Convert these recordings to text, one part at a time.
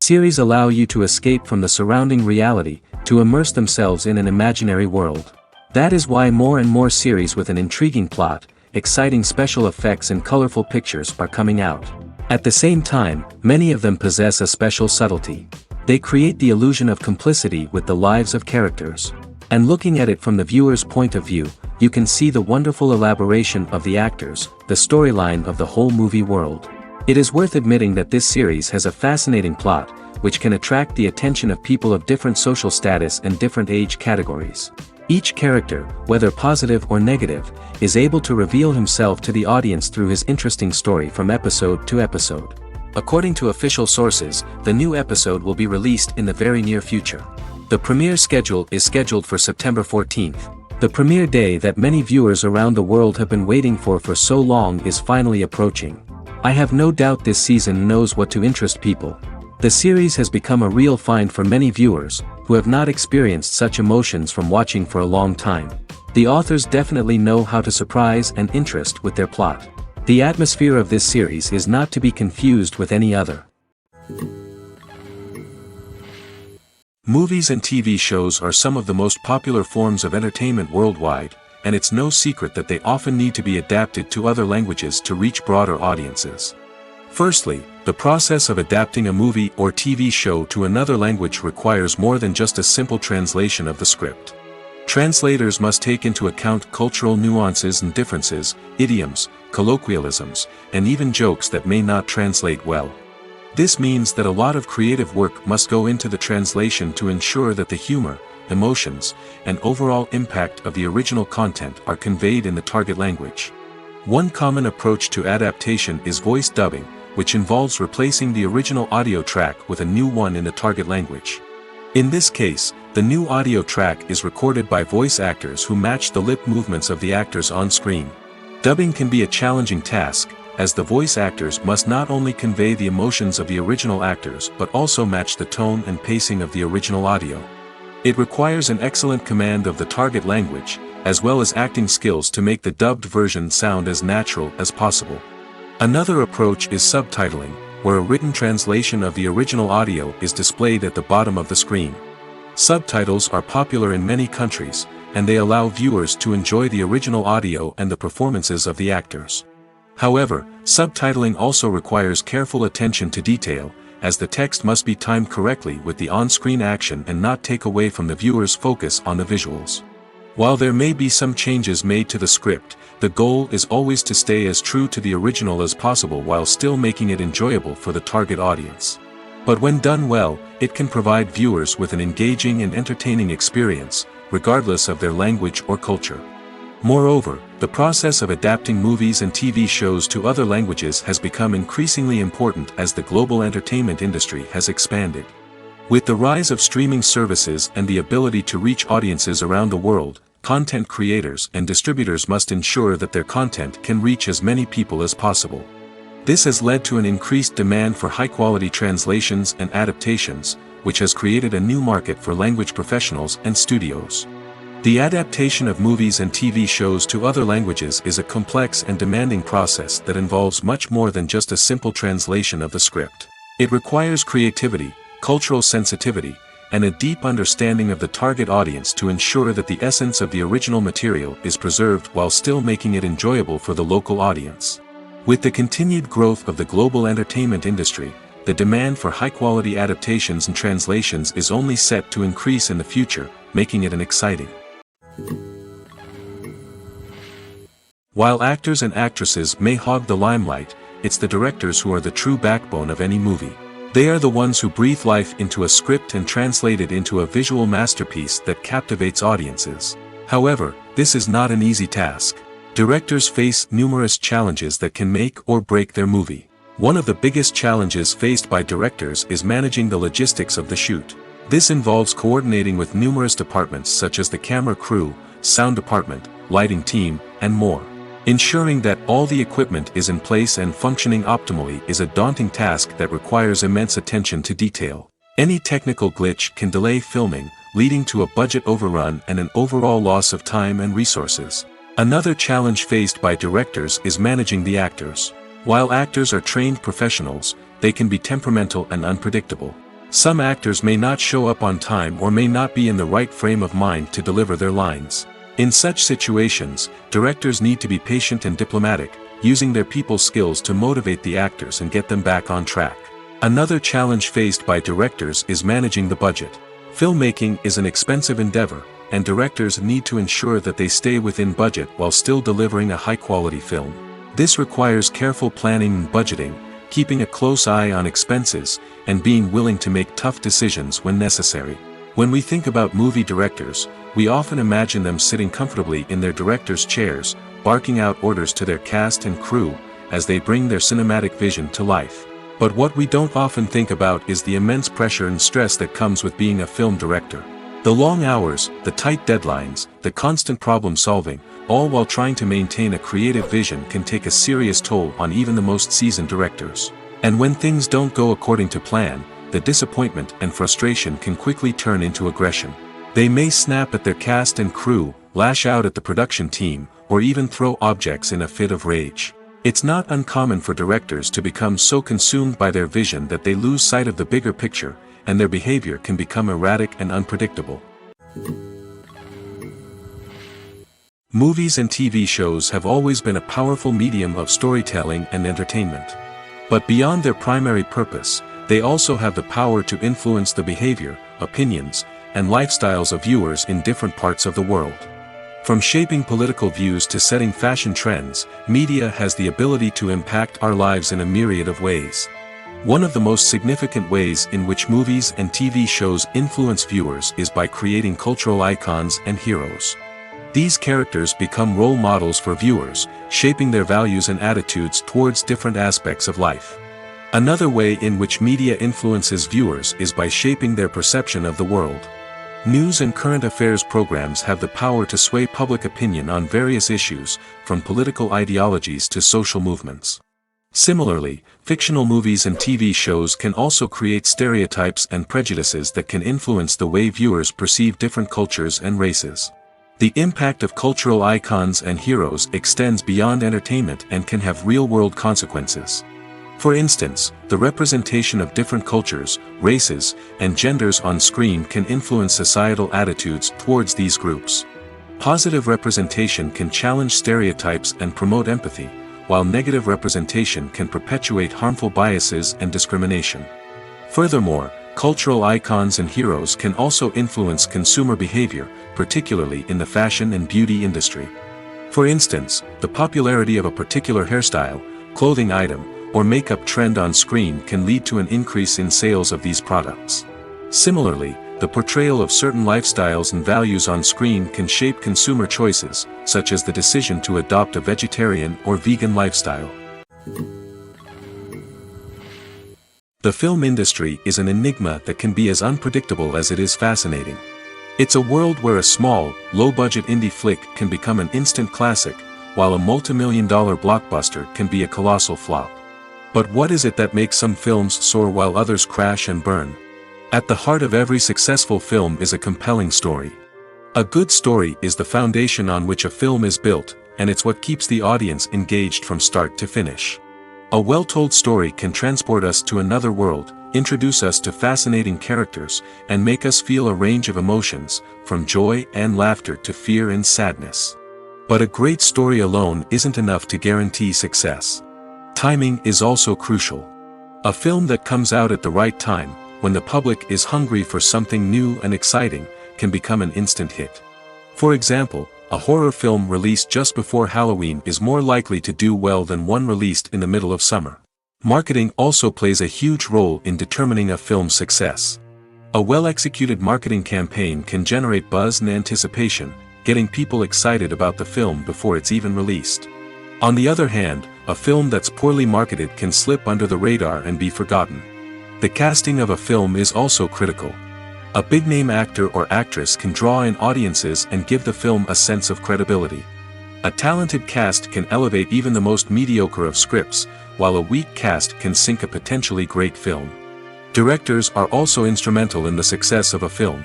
Series allow you to escape from the surrounding reality, to immerse themselves in an imaginary world. That is why more and more series with an intriguing plot, exciting special effects and colorful pictures are coming out. At the same time, many of them possess a special subtlety. They create the illusion of complicity with the lives of characters. And looking at it from the viewer's point of view, you can see the wonderful elaboration of the actors, the storyline of the whole movie world. It is worth admitting that this series has a fascinating plot, which can attract the attention of people of different social status and different age categories. Each character, whether positive or negative, is able to reveal himself to the audience through his interesting story from episode to episode. According to official sources, the new episode will be released in the very near future. The premiere schedule is scheduled for September 14th. The premiere day that many viewers around the world have been waiting for so long is finally approaching. I have no doubt this season knows what to interest people. The series has become a real find for many viewers, who have not experienced such emotions from watching for a long time. The authors definitely know how to surprise and interest with their plot. The atmosphere of this series is not to be confused with any other. Movies and TV shows are some of the most popular forms of entertainment worldwide, and it's no secret that they often need to be adapted to other languages to reach broader audiences. Firstly, the process of adapting a movie or TV show to another language requires more than just a simple translation of the script. Translators must take into account cultural nuances and differences, idioms, colloquialisms, and even jokes that may not translate well. This means that a lot of creative work must go into the translation to ensure that the humor, emotions, and overall impact of the original content are conveyed in the target language. One common approach to adaptation is voice dubbing, which involves replacing the original audio track with a new one in the target language. In this case, the new audio track is recorded by voice actors who match the lip movements of the actors on screen. Dubbing can be a challenging task, as the voice actors must not only convey the emotions of the original actors but also match the tone and pacing of the original audio. It requires an excellent command of the target language, as well as acting skills to make the dubbed version sound as natural as possible. Another approach is subtitling, where a written translation of the original audio is displayed at the bottom of the screen. Subtitles are popular in many countries, and they allow viewers to enjoy the original audio and the performances of the actors. However, subtitling also requires careful attention to detail, as the text must be timed correctly with the on-screen action and not take away from the viewer's focus on the visuals. While there may be some changes made to the script, the goal is always to stay as true to the original as possible while still making it enjoyable for the target audience. But when done well, it can provide viewers with an engaging and entertaining experience, regardless of their language or culture. Moreover, the process of adapting movies and TV shows to other languages has become increasingly important as the global entertainment industry has expanded. With the rise of streaming services and the ability to reach audiences around the world, content creators and distributors must ensure that their content can reach as many people as possible. This has led to an increased demand for high-quality translations and adaptations, which has created a new market for language professionals and studios. The adaptation of movies and TV shows to other languages is a complex and demanding process that involves much more than just a simple translation of the script. It requires creativity, cultural sensitivity, and a deep understanding of the target audience to ensure that the essence of the original material is preserved while still making it enjoyable for the local audience. With the continued growth of the global entertainment industry, the demand for high-quality adaptations and translations is only set to increase in the future, making it exciting. While actors and actresses may hog the limelight, it's the directors who are the true backbone of any movie. They are the ones who breathe life into a script and translate it into a visual masterpiece that captivates audiences. However, this is not an easy task. Directors face numerous challenges that can make or break their movie. One of the biggest challenges faced by directors is managing the logistics of the shoot. This involves coordinating with numerous departments such as the camera crew, sound department, lighting team, and more. Ensuring that all the equipment is in place and functioning optimally is a daunting task that requires immense attention to detail. Any technical glitch can delay filming, leading to a budget overrun and an overall loss of time and resources. Another challenge faced by directors is managing the actors. While actors are trained professionals, they can be temperamental and unpredictable. Some actors may not show up on time or may not be in the right frame of mind to deliver their lines. In such situations, directors need to be patient and diplomatic, using their people skills to motivate the actors and get them back on track. Another challenge faced by directors is managing the budget. Filmmaking is an expensive endeavor, and directors need to ensure that they stay within budget while still delivering a high-quality film. This requires careful planning and budgeting, keeping a close eye on expenses, and being willing to make tough decisions when necessary. When we think about movie directors, we often imagine them sitting comfortably in their director's chairs, barking out orders to their cast and crew, as they bring their cinematic vision to life. But what we don't often think about is the immense pressure and stress that comes with being a film director. The long hours, the tight deadlines, the constant problem solving, all while trying to maintain a creative vision can take a serious toll on even the most seasoned directors. And when things don't go according to plan, the disappointment and frustration can quickly turn into aggression. They may snap at their cast and crew, lash out at the production team, or even throw objects in a fit of rage. It's not uncommon for directors to become so consumed by their vision that they lose sight of the bigger picture, and their behavior can become erratic and unpredictable. Movies and TV shows have always been a powerful medium of storytelling and entertainment. But beyond their primary purpose, they also have the power to influence the behavior, opinions, and lifestyles of viewers in different parts of the world. From shaping political views to setting fashion trends, media has the ability to impact our lives in a myriad of ways. One of the most significant ways in which movies and TV shows influence viewers is by creating cultural icons and heroes. These characters become role models for viewers, shaping their values and attitudes towards different aspects of life. Another way in which media influences viewers is by shaping their perception of the world. News and current affairs programs have the power to sway public opinion on various issues, from political ideologies to social movements. Similarly, fictional movies and TV shows can also create stereotypes and prejudices that can influence the way viewers perceive different cultures and races. The impact of cultural icons and heroes extends beyond entertainment and can have real-world consequences. For instance, the representation of different cultures, races, and genders on screen can influence societal attitudes towards these groups. Positive representation can challenge stereotypes and promote empathy, while negative representation can perpetuate harmful biases and discrimination. Furthermore, cultural icons and heroes can also influence consumer behavior, particularly in the fashion and beauty industry. For instance, the popularity of a particular hairstyle, clothing item, or makeup trend on screen can lead to an increase in sales of these products. Similarly, the portrayal of certain lifestyles and values on screen can shape consumer choices, such as the decision to adopt a vegetarian or vegan lifestyle. The film industry is an enigma that can be as unpredictable as it is fascinating. It's a world where a small, low-budget indie flick can become an instant classic, while a multi-million-dollar blockbuster can be a colossal flop. But what is it that makes some films soar while others crash and burn? At the heart of every successful film is a compelling story. A good story is the foundation on which a film is built, and it's what keeps the audience engaged from start to finish. A well-told story can transport us to another world, introduce us to fascinating characters, and make us feel a range of emotions, from joy and laughter to fear and sadness. But a great story alone isn't enough to guarantee success. Timing is also crucial. A film that comes out at the right time, when the public is hungry for something new and exciting, can become an instant hit. For example, a horror film released just before Halloween is more likely to do well than one released in the middle of summer. Marketing also plays a huge role in determining a film's success. A well-executed marketing campaign can generate buzz and anticipation, getting people excited about the film before it's even released. On the other hand, a film that's poorly marketed can slip under the radar and be forgotten. The casting of a film is also critical. A big-name actor or actress can draw in audiences and give the film a sense of credibility. A talented cast can elevate even the most mediocre of scripts, while a weak cast can sink a potentially great film. Directors are also instrumental in the success of a film.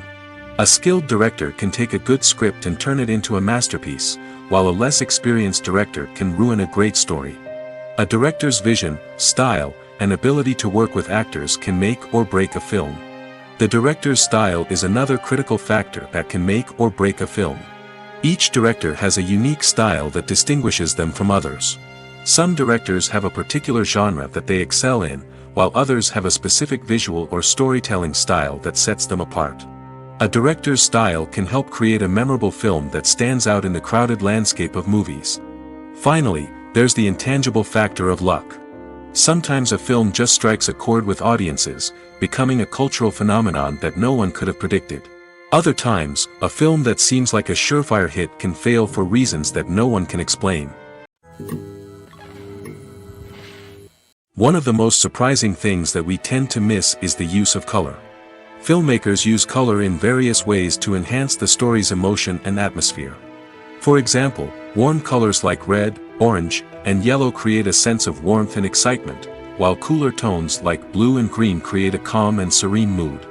A skilled director can take a good script and turn it into a masterpiece, while a less experienced director can ruin a great story. A director's vision, style, and ability to work with actors can make or break a film. The director's style is another critical factor that can make or break a film. Each director has a unique style that distinguishes them from others. Some directors have a particular genre that they excel in, while others have a specific visual or storytelling style that sets them apart. A director's style can help create a memorable film that stands out in the crowded landscape of movies. Finally, there's the intangible factor of luck. Sometimes a film just strikes a chord with audiences, becoming a cultural phenomenon that no one could have predicted. Other times, a film that seems like a surefire hit can fail for reasons that no one can explain. One of the most surprising things that we tend to miss is the use of color. Filmmakers use color in various ways to enhance the story's emotion and atmosphere. For example, warm colors like red, orange, and yellow create a sense of warmth and excitement, while cooler tones like blue and green create a calm and serene mood.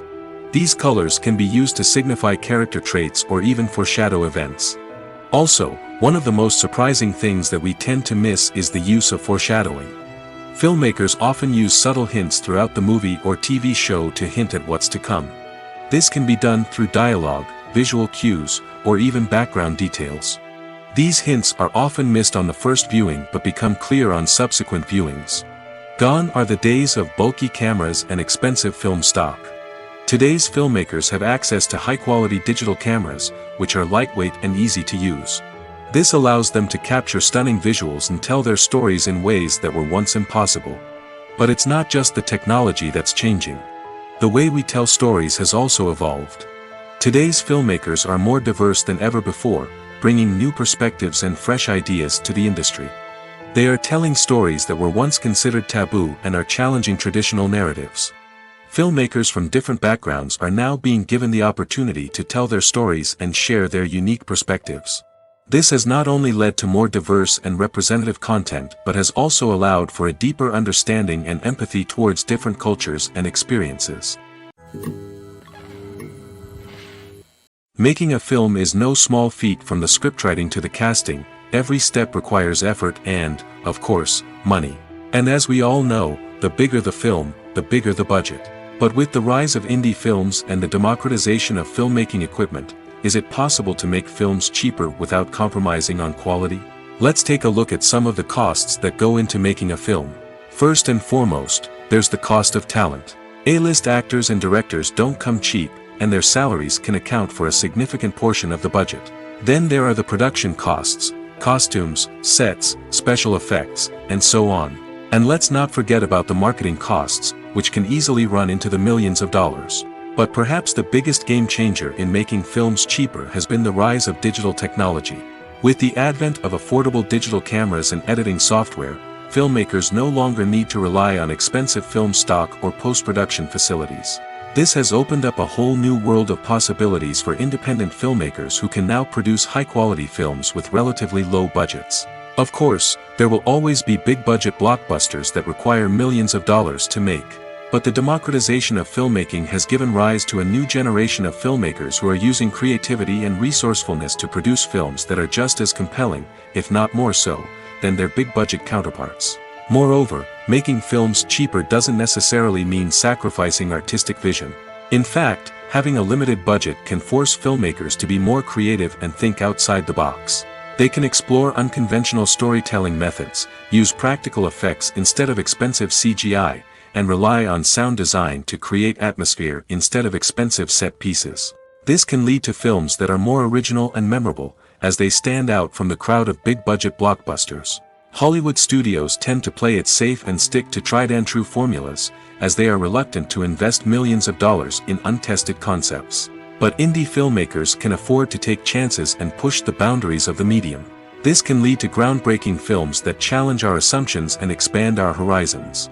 These colors can be used to signify character traits or even foreshadow events. Also, one of the most surprising things that we tend to miss is the use of foreshadowing. Filmmakers often use subtle hints throughout the movie or TV show to hint at what's to come. This can be done through dialogue, visual cues, or even background details. These hints are often missed on the first viewing but become clear on subsequent viewings. Gone are the days of bulky cameras and expensive film stock. Today's filmmakers have access to high-quality digital cameras, which are lightweight and easy to use. This allows them to capture stunning visuals and tell their stories in ways that were once impossible. But it's not just the technology that's changing. The way we tell stories has also evolved. Today's filmmakers are more diverse than ever before, bringing new perspectives and fresh ideas to the industry. They are telling stories that were once considered taboo and are challenging traditional narratives. Filmmakers from different backgrounds are now being given the opportunity to tell their stories and share their unique perspectives. This has not only led to more diverse and representative content but has also allowed for a deeper understanding and empathy towards different cultures and experiences. Making a film is no small feat. From the scriptwriting to the casting, every step requires effort and, of course, money. And as we all know, the bigger the film, the bigger the budget. But with the rise of indie films and the democratization of filmmaking equipment, is it possible to make films cheaper without compromising on quality? Let's take a look at some of the costs that go into making a film. First and foremost, there's the cost of talent. A-list actors and directors don't come cheap, and their salaries can account for a significant portion of the budget. Then there are the production costs, costumes, sets, special effects, and so on. And let's not forget about the marketing costs, which can easily run into the millions of dollars. But perhaps the biggest game changer in making films cheaper has been the rise of digital technology. With the advent of affordable digital cameras and editing software, filmmakers no longer need to rely on expensive film stock or post-production facilities. This has opened up a whole new world of possibilities for independent filmmakers who can now produce high-quality films with relatively low budgets. Of course, there will always be big-budget blockbusters that require millions of dollars to make. But the democratization of filmmaking has given rise to a new generation of filmmakers who are using creativity and resourcefulness to produce films that are just as compelling, if not more so, than their big-budget counterparts. Moreover, making films cheaper doesn't necessarily mean sacrificing artistic vision. In fact, having a limited budget can force filmmakers to be more creative and think outside the box. They can explore unconventional storytelling methods, use practical effects instead of expensive CGI, and rely on sound design to create atmosphere instead of expensive set pieces. This can lead to films that are more original and memorable, as they stand out from the crowd of big-budget blockbusters. Hollywood studios tend to play it safe and stick to tried-and-true formulas, as they are reluctant to invest millions of dollars in untested concepts. But indie filmmakers can afford to take chances and push the boundaries of the medium. This can lead to groundbreaking films that challenge our assumptions and expand our horizons.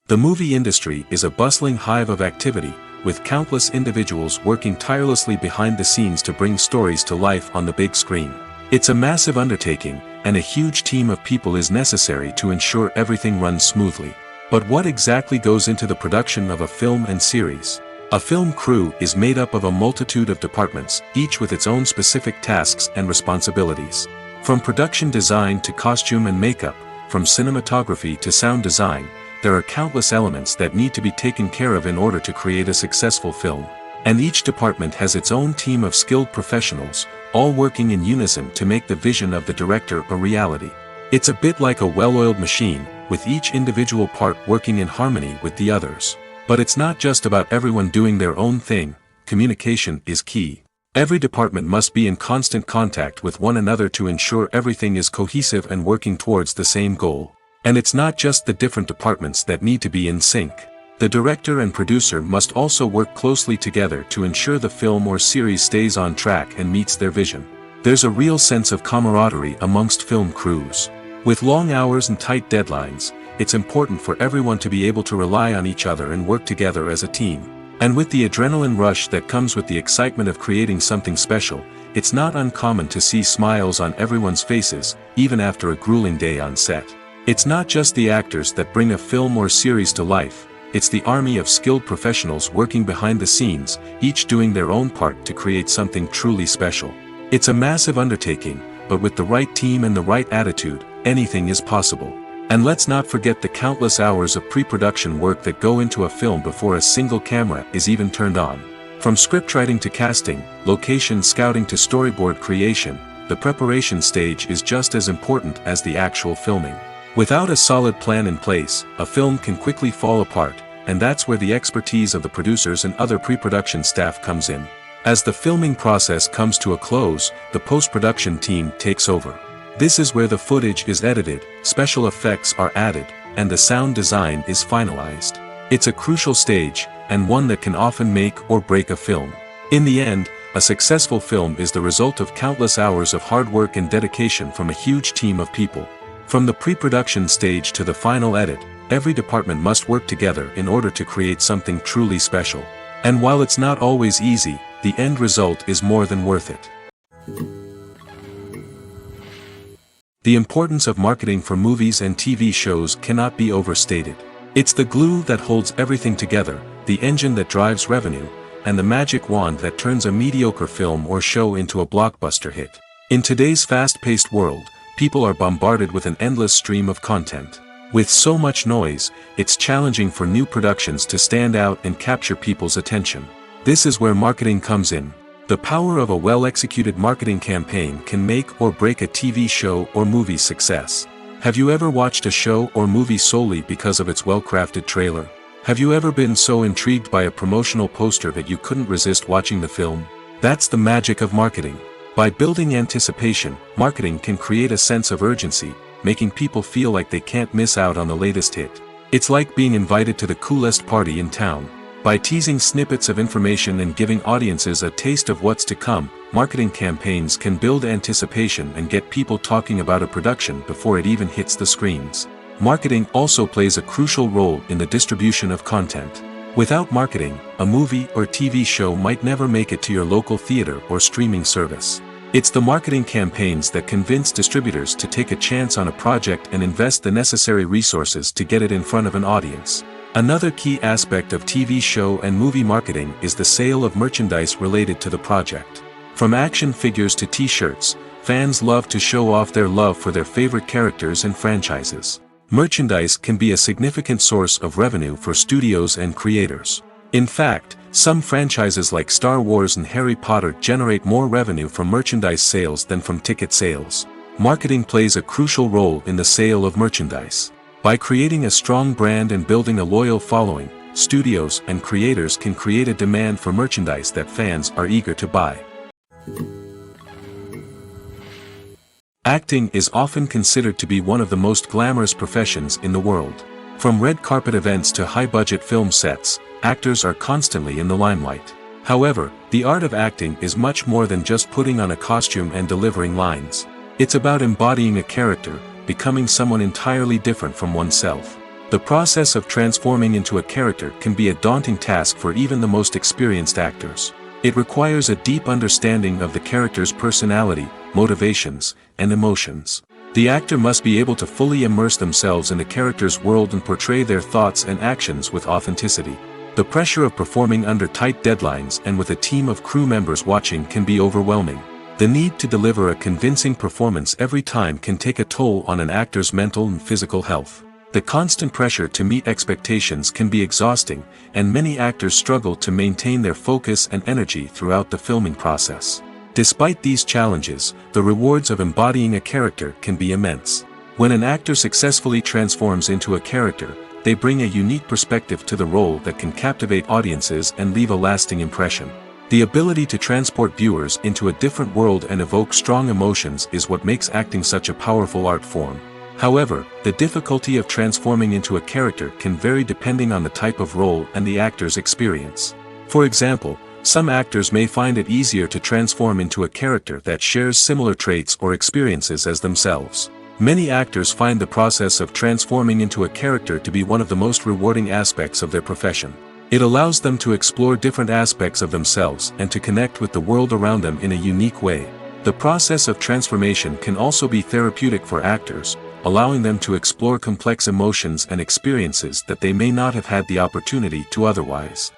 The movie industry is a bustling hive of activity, with countless individuals working tirelessly behind the scenes to bring stories to life on the big screen. It's a massive undertaking, and a huge team of people is necessary to ensure everything runs smoothly. But what exactly goes into the production of a film and series? A film crew is made up of a multitude of departments, each with its own specific tasks and responsibilities. From production design to costume and makeup, from cinematography to sound design, there are countless elements that need to be taken care of in order to create a successful film. And each department has its own team of skilled professionals, all working in unison to make the vision of the director a reality. It's a bit like a well-oiled machine, with each individual part working in harmony with the others. But it's not just about everyone doing their own thing. Communication is key. Every department must be in constant contact with one another to ensure everything is cohesive and working towards the same goal. And it's not just the different departments that need to be in sync. The director and producer must also work closely together to ensure the film or series stays on track and meets their vision. There's a real sense of camaraderie amongst film crews. With long hours and tight deadlines, it's important for everyone to be able to rely on each other and work together as a team. And with the adrenaline rush that comes with the excitement of creating something special, it's not uncommon to see smiles on everyone's faces, even after a grueling day on set. It's not just the actors that bring a film or series to life, it's the army of skilled professionals working behind the scenes, each doing their own part to create something truly special. It's a massive undertaking, but with the right team and the right attitude, anything is possible. And let's not forget the countless hours of pre-production work that go into a film before a single camera is even turned on. From scriptwriting to casting, location scouting to storyboard creation, the preparation stage is just as important as the actual filming. Without a solid plan in place, a film can quickly fall apart, and that's where the expertise of the producers and other pre-production staff comes in. As the filming process comes to a close, the post-production team takes over. This is where the footage is edited, special effects are added, and the sound design is finalized. It's a crucial stage, and one that can often make or break a film. In the end, a successful film is the result of countless hours of hard work and dedication from a huge team of people. From the pre-production stage to the final edit, every department must work together in order to create something truly special. And while it's not always easy, the end result is more than worth it. The importance of marketing for movies and TV shows cannot be overstated. It's the glue that holds everything together, the engine that drives revenue, and the magic wand that turns a mediocre film or show into a blockbuster hit. In today's fast-paced world, people are bombarded with an endless stream of content. With so much noise, it's challenging for new productions to stand out and capture people's attention. This is where marketing comes in. The power of a well-executed marketing campaign can make or break a TV show or movie's success. Have you ever watched a show or movie solely because of its well-crafted trailer? Have you ever been so intrigued by a promotional poster that you couldn't resist watching the film? That's the magic of marketing. By building anticipation, marketing can create a sense of urgency, making people feel like they can't miss out on the latest hit. It's like being invited to the coolest party in town. By teasing snippets of information and giving audiences a taste of what's to come, marketing campaigns can build anticipation and get people talking about a production before it even hits the screens. Marketing also plays a crucial role in the distribution of content. Without marketing, a movie or TV show might never make it to your local theater or streaming service. It's the marketing campaigns that convince distributors to take a chance on a project and invest the necessary resources to get it in front of an audience. Another key aspect of TV show and movie marketing is the sale of merchandise related to the project. From action figures to t-shirts, fans love to show off their love for their favorite characters and franchises. Merchandise can be a significant source of revenue for studios and creators. In fact, some franchises like Star Wars and Harry Potter generate more revenue from merchandise sales than from ticket sales. Marketing plays a crucial role in the sale of merchandise. By creating a strong brand and building a loyal following, studios and creators can create a demand for merchandise that fans are eager to buy. Acting is often considered to be one of the most glamorous professions in the world. From red carpet events to high-budget film sets, actors are constantly in the limelight. However, the art of acting is much more than just putting on a costume and delivering lines. It's about embodying a character, becoming someone entirely different from oneself. The process of transforming into a character can be a daunting task for even the most experienced actors. It requires a deep understanding of the character's personality, motivations, and emotions. The actor must be able to fully immerse themselves in the character's world and portray their thoughts and actions with authenticity. The pressure of performing under tight deadlines and with a team of crew members watching can be overwhelming. The need to deliver a convincing performance every time can take a toll on an actor's mental and physical health. The constant pressure to meet expectations can be exhausting, and many actors struggle to maintain their focus and energy throughout the filming process. Despite these challenges, the rewards of embodying a character can be immense. When an actor successfully transforms into a character, they bring a unique perspective to the role that can captivate audiences and leave a lasting impression. The ability to transport viewers into a different world and evoke strong emotions is what makes acting such a powerful art form. However, the difficulty of transforming into a character can vary depending on the type of role and the actor's experience. For example, some actors may find it easier to transform into a character that shares similar traits or experiences as themselves. Many actors find the process of transforming into a character to be one of the most rewarding aspects of their profession. It allows them to explore different aspects of themselves and to connect with the world around them in a unique way. The process of transformation can also be therapeutic for actors, allowing them to explore complex emotions and experiences that they may not have had the opportunity to otherwise.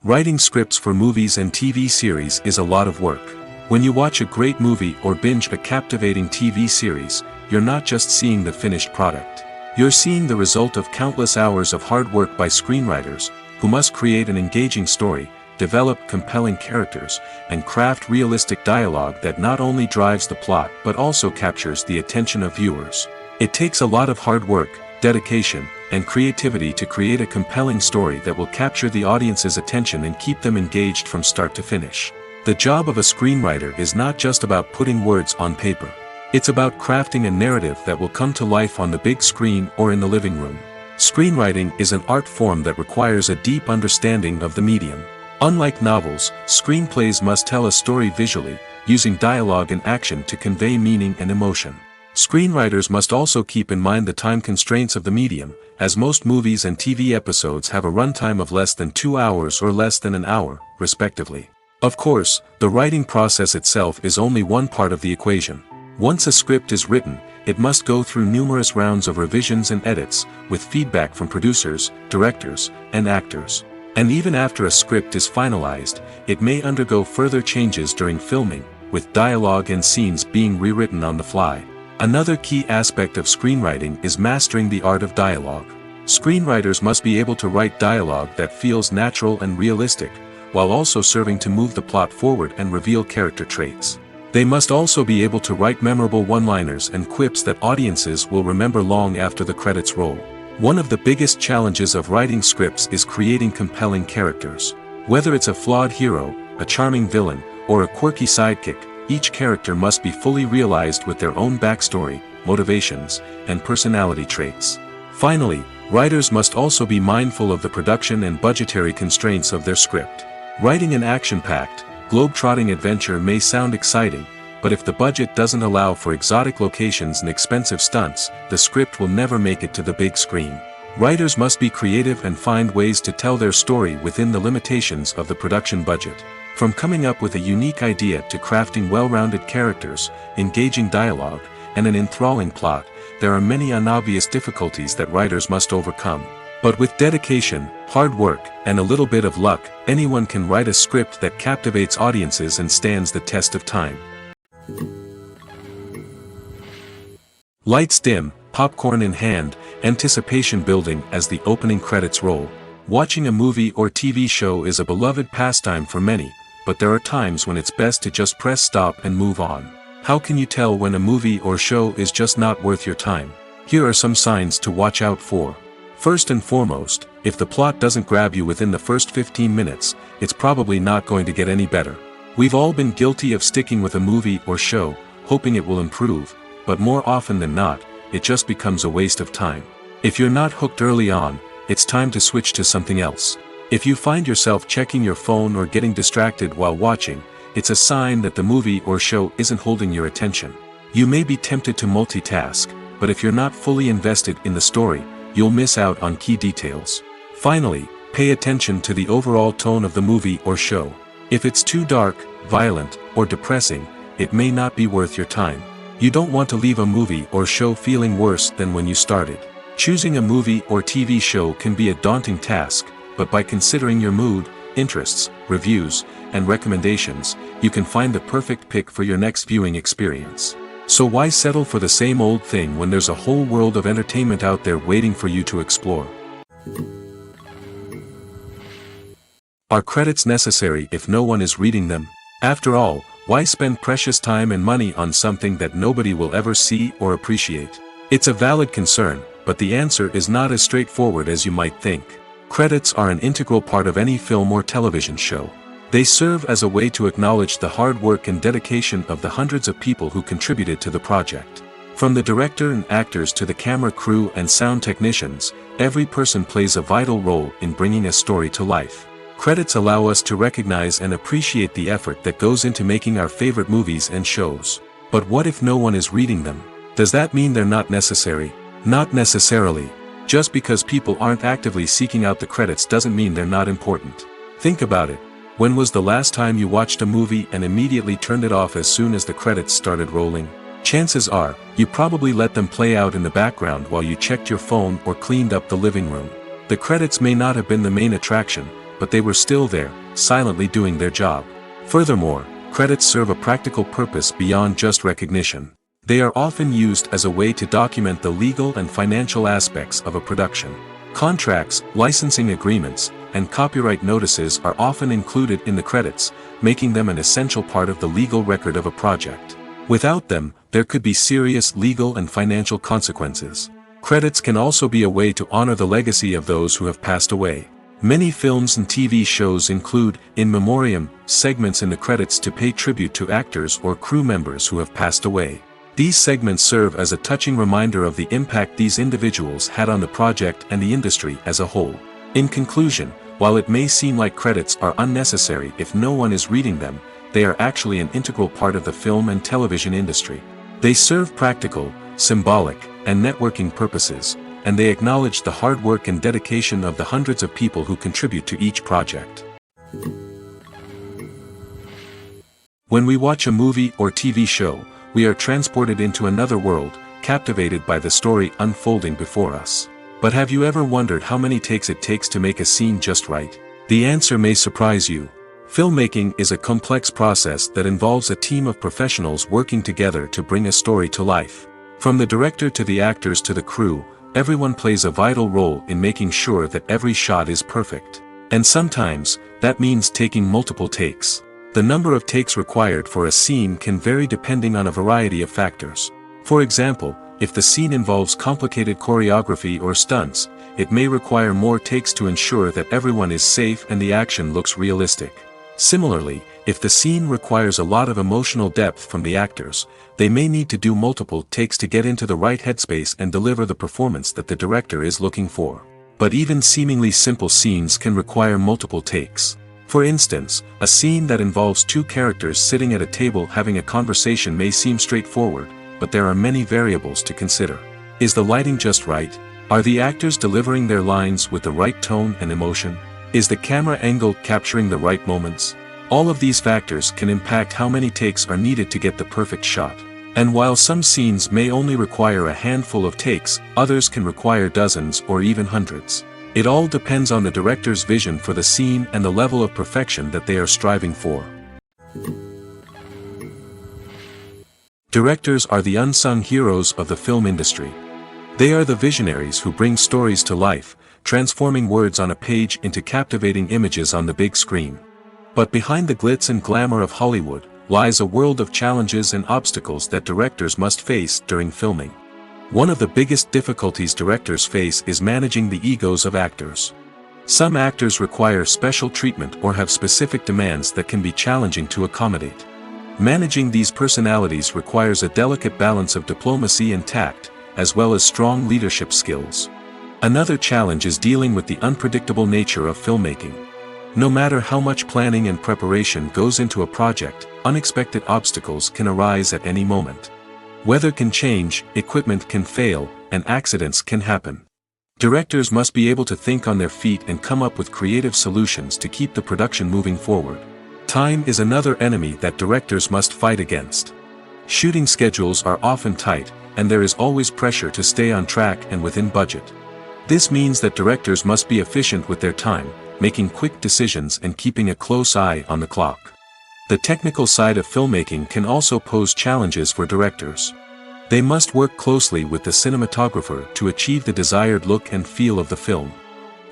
Writing scripts for movies and TV series is a lot of work. When you watch a great movie or binge a captivating TV series, you're not just seeing the finished product. You're seeing the result of countless hours of hard work by screenwriters, who must create an engaging story, develop compelling characters, and craft realistic dialogue that not only drives the plot but also captures the attention of viewers. It takes a lot of hard work, dedication, and creativity to create a compelling story that will capture the audience's attention and keep them engaged from start to finish. The job of a screenwriter is not just about putting words on paper. It's about crafting a narrative that will come to life on the big screen or in the living room. Screenwriting is an art form that requires a deep understanding of the medium. Unlike novels, screenplays must tell a story visually, using dialogue and action to convey meaning and emotion. Screenwriters must also keep in mind the time constraints of the medium, as most movies and TV episodes have a runtime of less than 2 hours or less than an hour, respectively. Of course, the writing process itself is only one part of the equation. Once a script is written, it must go through numerous rounds of revisions and edits, with feedback from producers, directors, and actors. And even after a script is finalized, it may undergo further changes during filming, with dialogue and scenes being rewritten on the fly. Another key aspect of screenwriting is mastering the art of dialogue. Screenwriters must be able to write dialogue that feels natural and realistic, while also serving to move the plot forward and reveal character traits. They must also be able to write memorable one-liners and quips that audiences will remember long after the credits roll. One of the biggest challenges of writing scripts is creating compelling characters. Whether it's a flawed hero, a charming villain, or a quirky sidekick, each character must be fully realized with their own backstory, motivations, and personality traits. Finally, writers must also be mindful of the production and budgetary constraints of their script. Writing an action-packed, globe-trotting adventure may sound exciting, but if the budget doesn't allow for exotic locations and expensive stunts, the script will never make it to the big screen. Writers must be creative and find ways to tell their story within the limitations of the production budget. From coming up with a unique idea to crafting well-rounded characters, engaging dialogue, and an enthralling plot, there are many unobvious difficulties that writers must overcome. But with dedication, hard work, and a little bit of luck, anyone can write a script that captivates audiences and stands the test of time. Lights dim, popcorn in hand, anticipation building as the opening credits roll. Watching a movie or TV show is a beloved pastime for many, but there are times when it's best to just press stop and move on. How can you tell when a movie or show is just not worth your time? Here are some signs to watch out for. First and foremost, if the plot doesn't grab you within the first 15 minutes, it's probably not going to get any better. We've all been guilty of sticking with a movie or show, hoping it will improve, but more often than not, it just becomes a waste of time. If you're not hooked early on, it's time to switch to something else. If you find yourself checking your phone or getting distracted while watching, it's a sign that the movie or show isn't holding your attention. You may be tempted to multitask, but if you're not fully invested in the story, you'll miss out on key details. Finally, pay attention to the overall tone of the movie or show. If it's too dark, violent, or depressing, it may not be worth your time. You don't want to leave a movie or show feeling worse than when you started. Choosing a movie or TV show can be a daunting task, but by considering your mood, interests, reviews, and recommendations, you can find the perfect pick for your next viewing experience. So why settle for the same old thing when there's a whole world of entertainment out there waiting for you to explore? Are credits necessary if no one is reading them? After all, why spend precious time and money on something that nobody will ever see or appreciate? It's a valid concern, but the answer is not as straightforward as you might think. Credits are an integral part of any film or television show. They serve as a way to acknowledge the hard work and dedication of the hundreds of people who contributed to the project. From the director and actors to the camera crew and sound technicians, every person plays a vital role in bringing a story to life. Credits allow us to recognize and appreciate the effort that goes into making our favorite movies and shows. But what if no one is reading them? Does that mean they're not necessary? Not necessarily. Just because people aren't actively seeking out the credits doesn't mean they're not important. Think about it. When was the last time you watched a movie and immediately turned it off as soon as the credits started rolling? Chances are, you probably let them play out in the background while you checked your phone or cleaned up the living room. The credits may not have been the main attraction, but they were still there, silently doing their job. Furthermore, credits serve a practical purpose beyond just recognition. They are often used as a way to document the legal and financial aspects of a production. Contracts, licensing agreements, and copyright notices are often included in the credits, making them an essential part of the legal record of a project. Without them, there could be serious legal and financial consequences. Credits can also be a way to honor the legacy of those who have passed away. Many films and TV shows include, in memoriam, segments in the credits to pay tribute to actors or crew members who have passed away. These segments serve as a touching reminder of the impact these individuals had on the project and the industry as a whole. In conclusion, while it may seem like credits are unnecessary if no one is reading them, they are actually an integral part of the film and television industry. They serve practical, symbolic, and networking purposes, and they acknowledge the hard work and dedication of the hundreds of people who contribute to each project. When we watch a movie or TV show, we are transported into another world, captivated by the story unfolding before us. But have you ever wondered how many takes it takes to make a scene just right? The answer may surprise you. Filmmaking is a complex process that involves a team of professionals working together to bring a story to life. From the director to the actors to the crew, everyone plays a vital role in making sure that every shot is perfect. And sometimes, that means taking multiple takes. The number of takes required for a scene can vary depending on a variety of factors. For example, if the scene involves complicated choreography or stunts, it may require more takes to ensure that everyone is safe and the action looks realistic. Similarly, if the scene requires a lot of emotional depth from the actors, they may need to do multiple takes to get into the right headspace and deliver the performance that the director is looking for. But even seemingly simple scenes can require multiple takes. For instance, a scene that involves two characters sitting at a table having a conversation may seem straightforward, but there are many variables to consider. Is the lighting just right? Are the actors delivering their lines with the right tone and emotion? Is the camera angle capturing the right moments? All of these factors can impact how many takes are needed to get the perfect shot. And while some scenes may only require a handful of takes, others can require dozens or even hundreds. It all depends on the director's vision for the scene and the level of perfection that they are striving for. Directors are the unsung heroes of the film industry. They are the visionaries who bring stories to life, transforming words on a page into captivating images on the big screen. But behind the glitz and glamour of Hollywood, lies a world of challenges and obstacles that directors must face during filming. One of the biggest difficulties directors face is managing the egos of actors. Some actors require special treatment or have specific demands that can be challenging to accommodate. Managing these personalities requires a delicate balance of diplomacy and tact, as well as strong leadership skills. Another challenge is dealing with the unpredictable nature of filmmaking. No matter how much planning and preparation goes into a project, unexpected obstacles can arise at any moment. Weather can change, equipment can fail, and accidents can happen. Directors must be able to think on their feet and come up with creative solutions to keep the production moving forward. Time is another enemy that directors must fight against. Shooting schedules are often tight, and there is always pressure to stay on track and within budget. This means that directors must be efficient with their time, making quick decisions and keeping a close eye on the clock. The technical side of filmmaking can also pose challenges for directors. They must work closely with the cinematographer to achieve the desired look and feel of the film.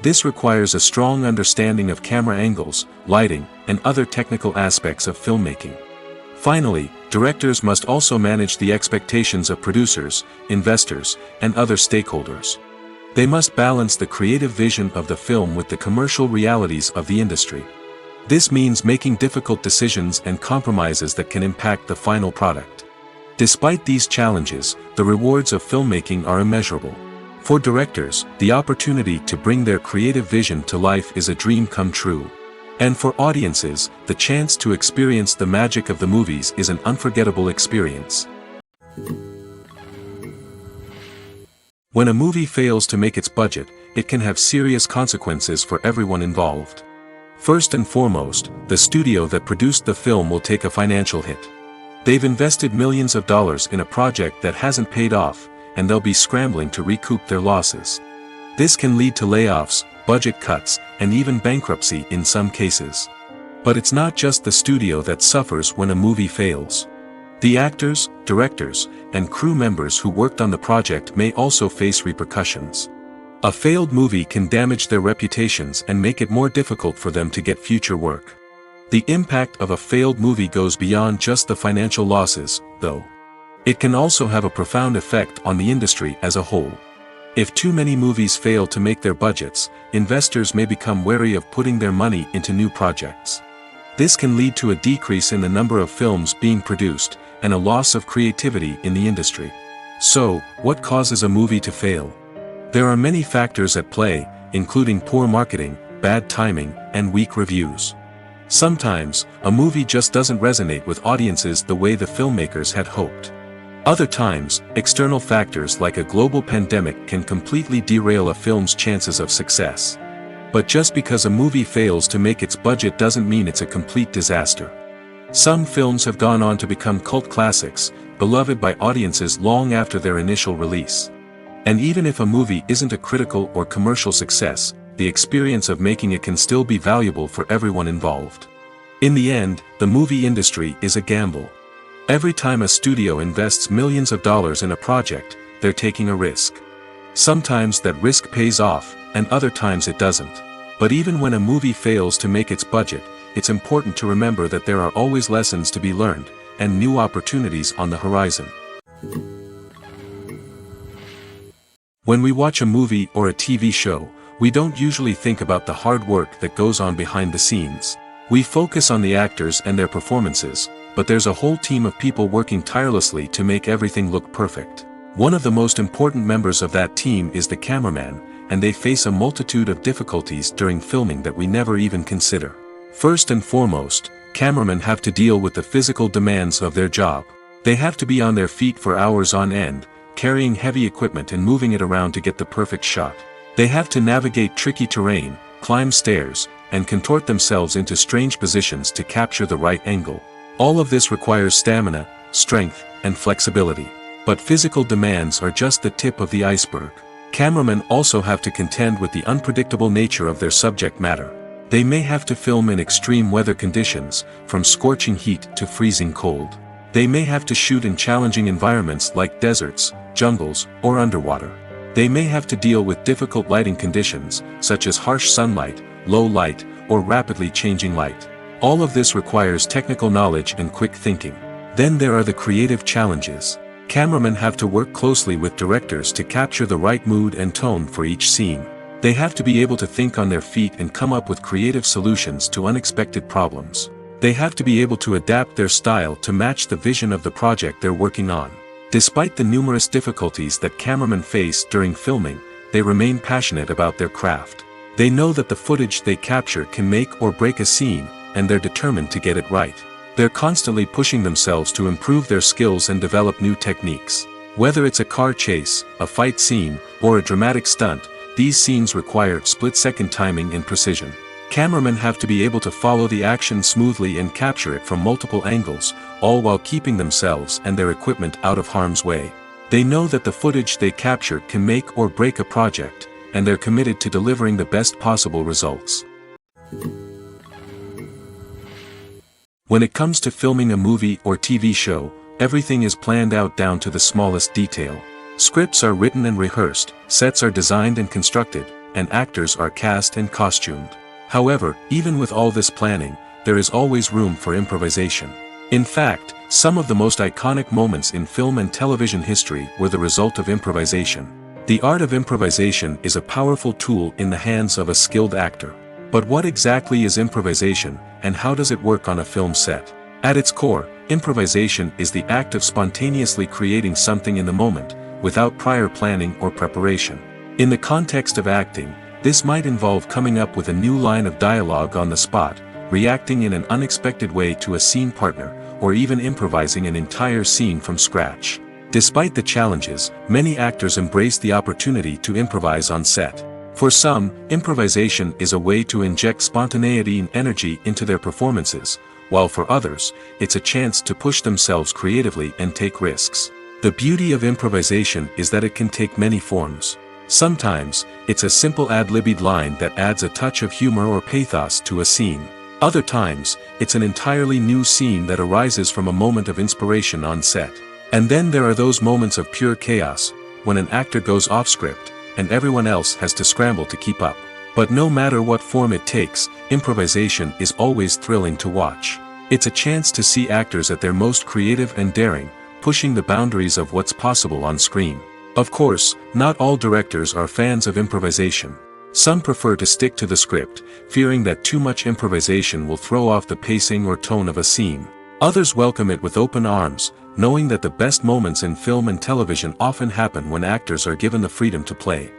This requires a strong understanding of camera angles, lighting, and other technical aspects of filmmaking. Finally, directors must also manage the expectations of producers, investors, and other stakeholders. They must balance the creative vision of the film with the commercial realities of the industry. This means making difficult decisions and compromises that can impact the final product. Despite these challenges, the rewards of filmmaking are immeasurable. For directors, the opportunity to bring their creative vision to life is a dream come true. And for audiences, the chance to experience the magic of the movies is an unforgettable experience. When a movie fails to make its budget, it can have serious consequences for everyone involved. First and foremost, the studio that produced the film will take a financial hit. They've invested millions of dollars in a project that hasn't paid off, and they'll be scrambling to recoup their losses. This can lead to layoffs, budget cuts, and even bankruptcy in some cases. But it's not just the studio that suffers when a movie fails. The actors, directors, and crew members who worked on the project may also face repercussions. A failed movie can damage their reputations and make it more difficult for them to get future work. The impact of a failed movie goes beyond just the financial losses, though. It can also have a profound effect on the industry as a whole. If too many movies fail to make their budgets, investors may become wary of putting their money into new projects. This can lead to a decrease in the number of films being produced, and a loss of creativity in the industry. So, what causes a movie to fail? There are many factors at play, including poor marketing, bad timing, and weak reviews. Sometimes, a movie just doesn't resonate with audiences the way the filmmakers had hoped. Other times, external factors like a global pandemic can completely derail a film's chances of success. But just because a movie fails to make its budget doesn't mean it's a complete disaster. Some films have gone on to become cult classics, beloved by audiences long after their initial release. And even if a movie isn't a critical or commercial success, the experience of making it can still be valuable for everyone involved. In the end, the movie industry is a gamble. Every time a studio invests millions of dollars in a project, they're taking a risk. Sometimes that risk pays off, and other times it doesn't. But even when a movie fails to make its budget, it's important to remember that there are always lessons to be learned, and new opportunities on the horizon. When we watch a movie or a TV show, we don't usually think about the hard work that goes on behind the scenes. We focus on the actors and their performances, but there's a whole team of people working tirelessly to make everything look perfect. One of the most important members of that team is the cameraman, and they face a multitude of difficulties during filming that we never even consider. First and foremost, cameramen have to deal with the physical demands of their job. They have to be on their feet for hours on end, carrying heavy equipment and moving it around to get the perfect shot. They have to navigate tricky terrain, climb stairs, and contort themselves into strange positions to capture the right angle. All of this requires stamina, strength, and flexibility. But physical demands are just the tip of the iceberg. Cameramen also have to contend with the unpredictable nature of their subject matter. They may have to film in extreme weather conditions, from scorching heat to freezing cold. They may have to shoot in challenging environments like deserts, jungles, or underwater. They may have to deal with difficult lighting conditions, such as harsh sunlight, low light, or rapidly changing light. All of this requires technical knowledge and quick thinking. Then there are the creative challenges. Cameramen have to work closely with directors to capture the right mood and tone for each scene. They have to be able to think on their feet and come up with creative solutions to unexpected problems. They have to be able to adapt their style to match the vision of the project they're working on. Despite the numerous difficulties that cameramen face during filming, they remain passionate about their craft. They know that the footage they capture can make or break a scene, and they're determined to get it right. They're constantly pushing themselves to improve their skills and develop new techniques. Whether it's a car chase, a fight scene, or a dramatic stunt, these scenes require split-second timing and precision. Cameramen have to be able to follow the action smoothly and capture it from multiple angles, all while keeping themselves and their equipment out of harm's way. They know that the footage they capture can make or break a project, and they're committed to delivering the best possible results. When it comes to filming a movie or TV show, everything is planned out down to the smallest detail. Scripts are written and rehearsed, sets are designed and constructed, and actors are cast and costumed. However, even with all this planning, there is always room for improvisation. In fact, some of the most iconic moments in film and television history were the result of improvisation. The art of improvisation is a powerful tool in the hands of a skilled actor. But what exactly is improvisation, and how does it work on a film set? At its core, improvisation is the act of spontaneously creating something in the moment, without prior planning or preparation. In the context of acting, this might involve coming up with a new line of dialogue on the spot, reacting in an unexpected way to a scene partner, or even improvising an entire scene from scratch. Despite the challenges, many actors embrace the opportunity to improvise on set. For some, improvisation is a way to inject spontaneity and energy into their performances, while for others, it's a chance to push themselves creatively and take risks. The beauty of improvisation is that it can take many forms. Sometimes, it's a simple ad-libbed line that adds a touch of humor or pathos to a scene. Other times, it's an entirely new scene that arises from a moment of inspiration on set. And then there are those moments of pure chaos, when an actor goes off script, and everyone else has to scramble to keep up. But no matter what form it takes, improvisation is always thrilling to watch. It's a chance to see actors at their most creative and daring, pushing the boundaries of what's possible on screen. Of course, not all directors are fans of improvisation. Some prefer to stick to the script, fearing that too much improvisation will throw off the pacing or tone of a scene. Others welcome it with open arms, knowing that the best moments in film and television often happen when actors are given the freedom to play.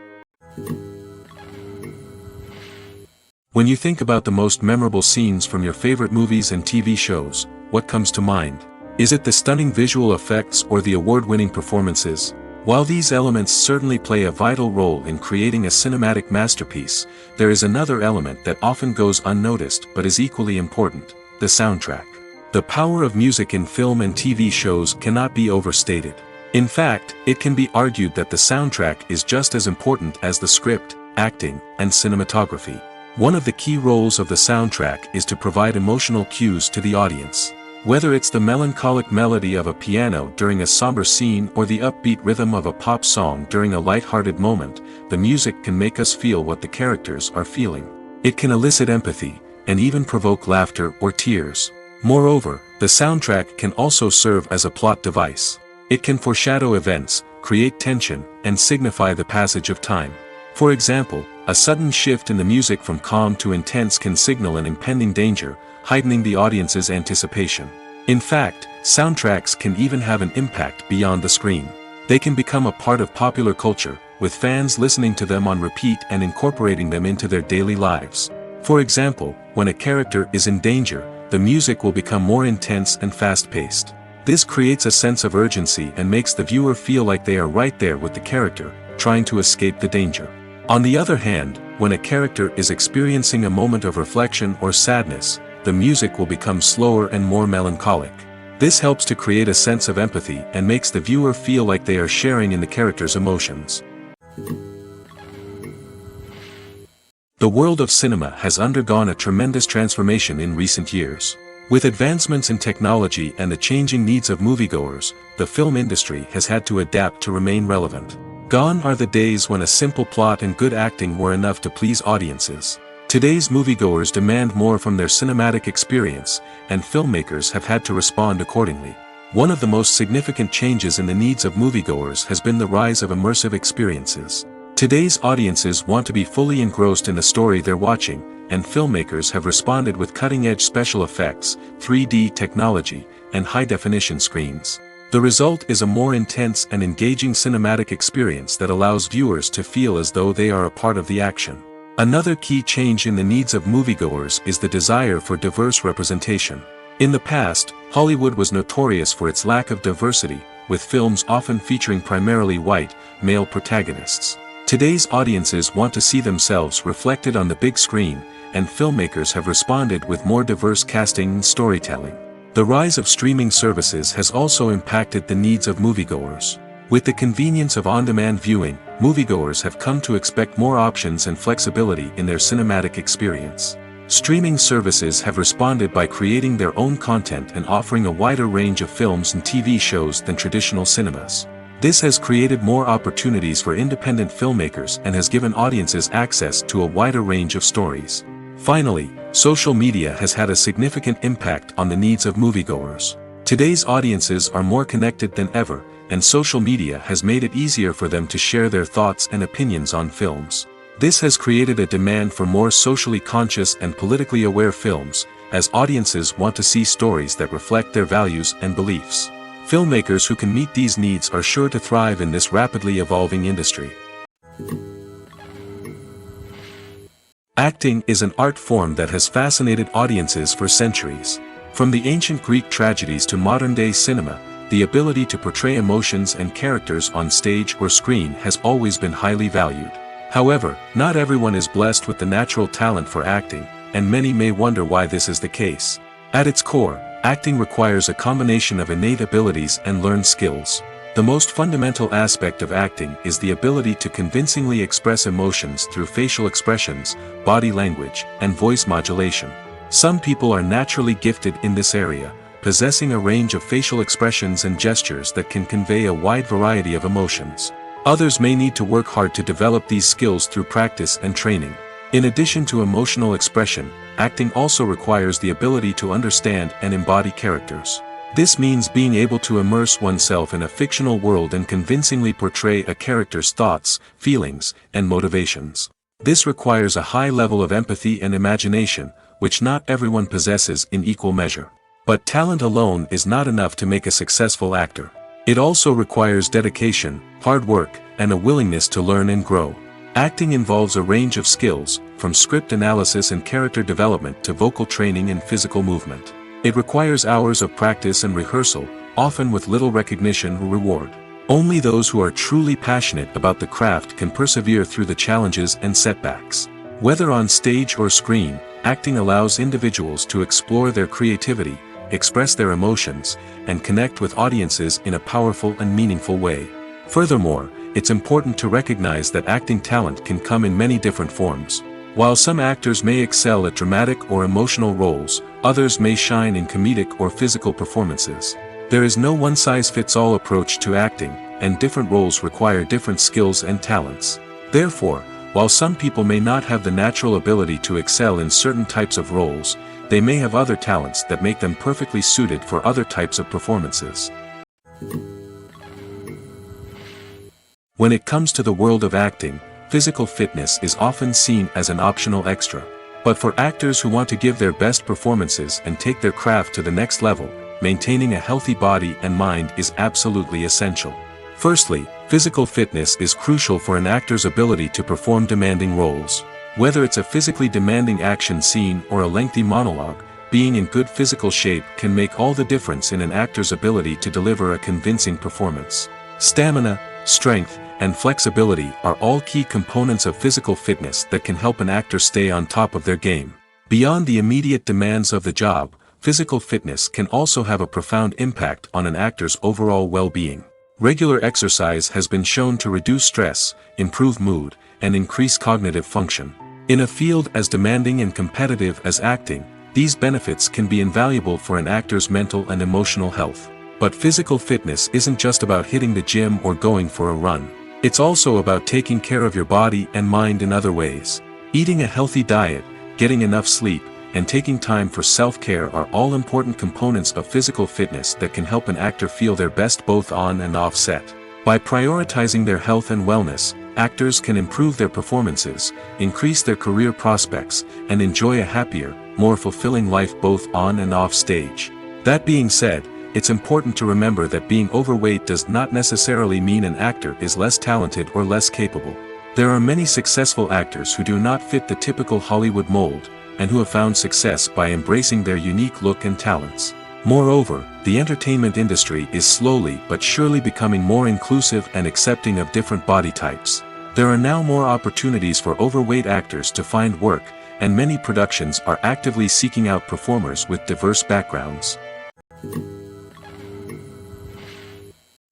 When you think about the most memorable scenes from your favorite movies and TV shows, what comes to mind? Is it the stunning visual effects or the award-winning performances? While these elements certainly play a vital role in creating a cinematic masterpiece, there is another element that often goes unnoticed but is equally important: the soundtrack. The power of music in film and TV shows cannot be overstated. In fact, it can be argued that the soundtrack is just as important as the script, acting, and cinematography. One of the key roles of the soundtrack is to provide emotional cues to the audience. Whether it's the melancholic melody of a piano during a somber scene or the upbeat rhythm of a pop song during a light-hearted moment, the music can make us feel what the characters are feeling. It can elicit empathy, and even provoke laughter or tears. Moreover, the soundtrack can also serve as a plot device. It can foreshadow events, create tension, and signify the passage of time. For example, a sudden shift in the music from calm to intense can signal an impending danger, heightening the audience's anticipation. In fact, soundtracks can even have an impact beyond the screen. They can become a part of popular culture, with fans listening to them on repeat and incorporating them into their daily lives. For example, when a character is in danger, the music will become more intense and fast-paced. This creates a sense of urgency and makes the viewer feel like they are right there with the character, trying to escape the danger. On the other hand, when a character is experiencing a moment of reflection or sadness, the music will become slower and more melancholic. This helps to create a sense of empathy and makes the viewer feel like they are sharing in the character's emotions. The world of cinema has undergone a tremendous transformation in recent years. With advancements in technology and the changing needs of moviegoers, the film industry has had to adapt to remain relevant. Gone are the days when a simple plot and good acting were enough to please audiences. Today's moviegoers demand more from their cinematic experience, and filmmakers have had to respond accordingly. One of the most significant changes in the needs of moviegoers has been the rise of immersive experiences. Today's audiences want to be fully engrossed in the story they're watching, and filmmakers have responded with cutting-edge special effects, 3D technology, and high-definition screens. The result is a more intense and engaging cinematic experience that allows viewers to feel as though they are a part of the action. Another key change in the needs of moviegoers is the desire for diverse representation. In the past, Hollywood was notorious for its lack of diversity, with films often featuring primarily white, male protagonists. Today's audiences want to see themselves reflected on the big screen, and filmmakers have responded with more diverse casting and storytelling. The rise of streaming services has also impacted the needs of moviegoers. With the convenience of on-demand viewing, moviegoers have come to expect more options and flexibility in their cinematic experience. Streaming services have responded by creating their own content and offering a wider range of films and TV shows than traditional cinemas. This has created more opportunities for independent filmmakers and has given audiences access to a wider range of stories. Finally, social media has had a significant impact on the needs of moviegoers. Today's audiences are more connected than ever, and social media has made it easier for them to share their thoughts and opinions on films. This has created a demand for more socially conscious and politically aware films, as audiences want to see stories that reflect their values and beliefs. Filmmakers who can meet these needs are sure to thrive in this rapidly evolving industry. Acting is an art form that has fascinated audiences for centuries. From the ancient Greek tragedies to modern-day cinema, the ability to portray emotions and characters on stage or screen has always been highly valued. However, not everyone is blessed with the natural talent for acting, and many may wonder why this is the case. At its core, acting requires a combination of innate abilities and learned skills. The most fundamental aspect of acting is the ability to convincingly express emotions through facial expressions, body language, and voice modulation. Some people are naturally gifted in this area, possessing a range of facial expressions and gestures that can convey a wide variety of emotions. Others may need to work hard to develop these skills through practice and training. In addition to emotional expression, acting also requires the ability to understand and embody characters. This means being able to immerse oneself in a fictional world and convincingly portray a character's thoughts, feelings, and motivations. This requires a high level of empathy and imagination, which not everyone possesses in equal measure. But talent alone is not enough to make a successful actor. It also requires dedication, hard work, and a willingness to learn and grow. Acting involves a range of skills, from script analysis and character development to vocal training and physical movement. It requires hours of practice and rehearsal, often with little recognition or reward. Only those who are truly passionate about the craft can persevere through the challenges and setbacks. Whether on stage or screen, acting allows individuals to explore their creativity, express their emotions, and connect with audiences in a powerful and meaningful way. Furthermore, it's important to recognize that acting talent can come in many different forms. While some actors may excel at dramatic or emotional roles, others may shine in comedic or physical performances. There is no one-size-fits-all approach to acting, and different roles require different skills and talents. Therefore, while some people may not have the natural ability to excel in certain types of roles, they may have other talents that make them perfectly suited for other types of performances. When it comes to the world of acting, physical fitness is often seen as an optional extra. But for actors who want to give their best performances and take their craft to the next level, maintaining a healthy body and mind is absolutely essential. Firstly, physical fitness is crucial for an actor's ability to perform demanding roles. Whether it's a physically demanding action scene or a lengthy monologue, being in good physical shape can make all the difference in an actor's ability to deliver a convincing performance. Stamina, strength, and flexibility are all key components of physical fitness that can help an actor stay on top of their game. Beyond the immediate demands of the job, physical fitness can also have a profound impact on an actor's overall well-being. Regular exercise has been shown to reduce stress, improve mood, and increase cognitive function. In a field as demanding and competitive as acting, these benefits can be invaluable for an actor's mental and emotional health. But physical fitness isn't just about hitting the gym or going for a run. It's also about taking care of your body and mind in other ways. Eating a healthy diet, getting enough sleep, and taking time for self-care are all important components of physical fitness that can help an actor feel their best both on and off set. By prioritizing their health and wellness, actors can improve their performances, increase their career prospects, and enjoy a happier, more fulfilling life both on and off stage. That being said, it's important to remember that being overweight does not necessarily mean an actor is less talented or less capable. There are many successful actors who do not fit the typical Hollywood mold, and who have found success by embracing their unique look and talents. Moreover, the entertainment industry is slowly but surely becoming more inclusive and accepting of different body types. There are now more opportunities for overweight actors to find work, and many productions are actively seeking out performers with diverse backgrounds.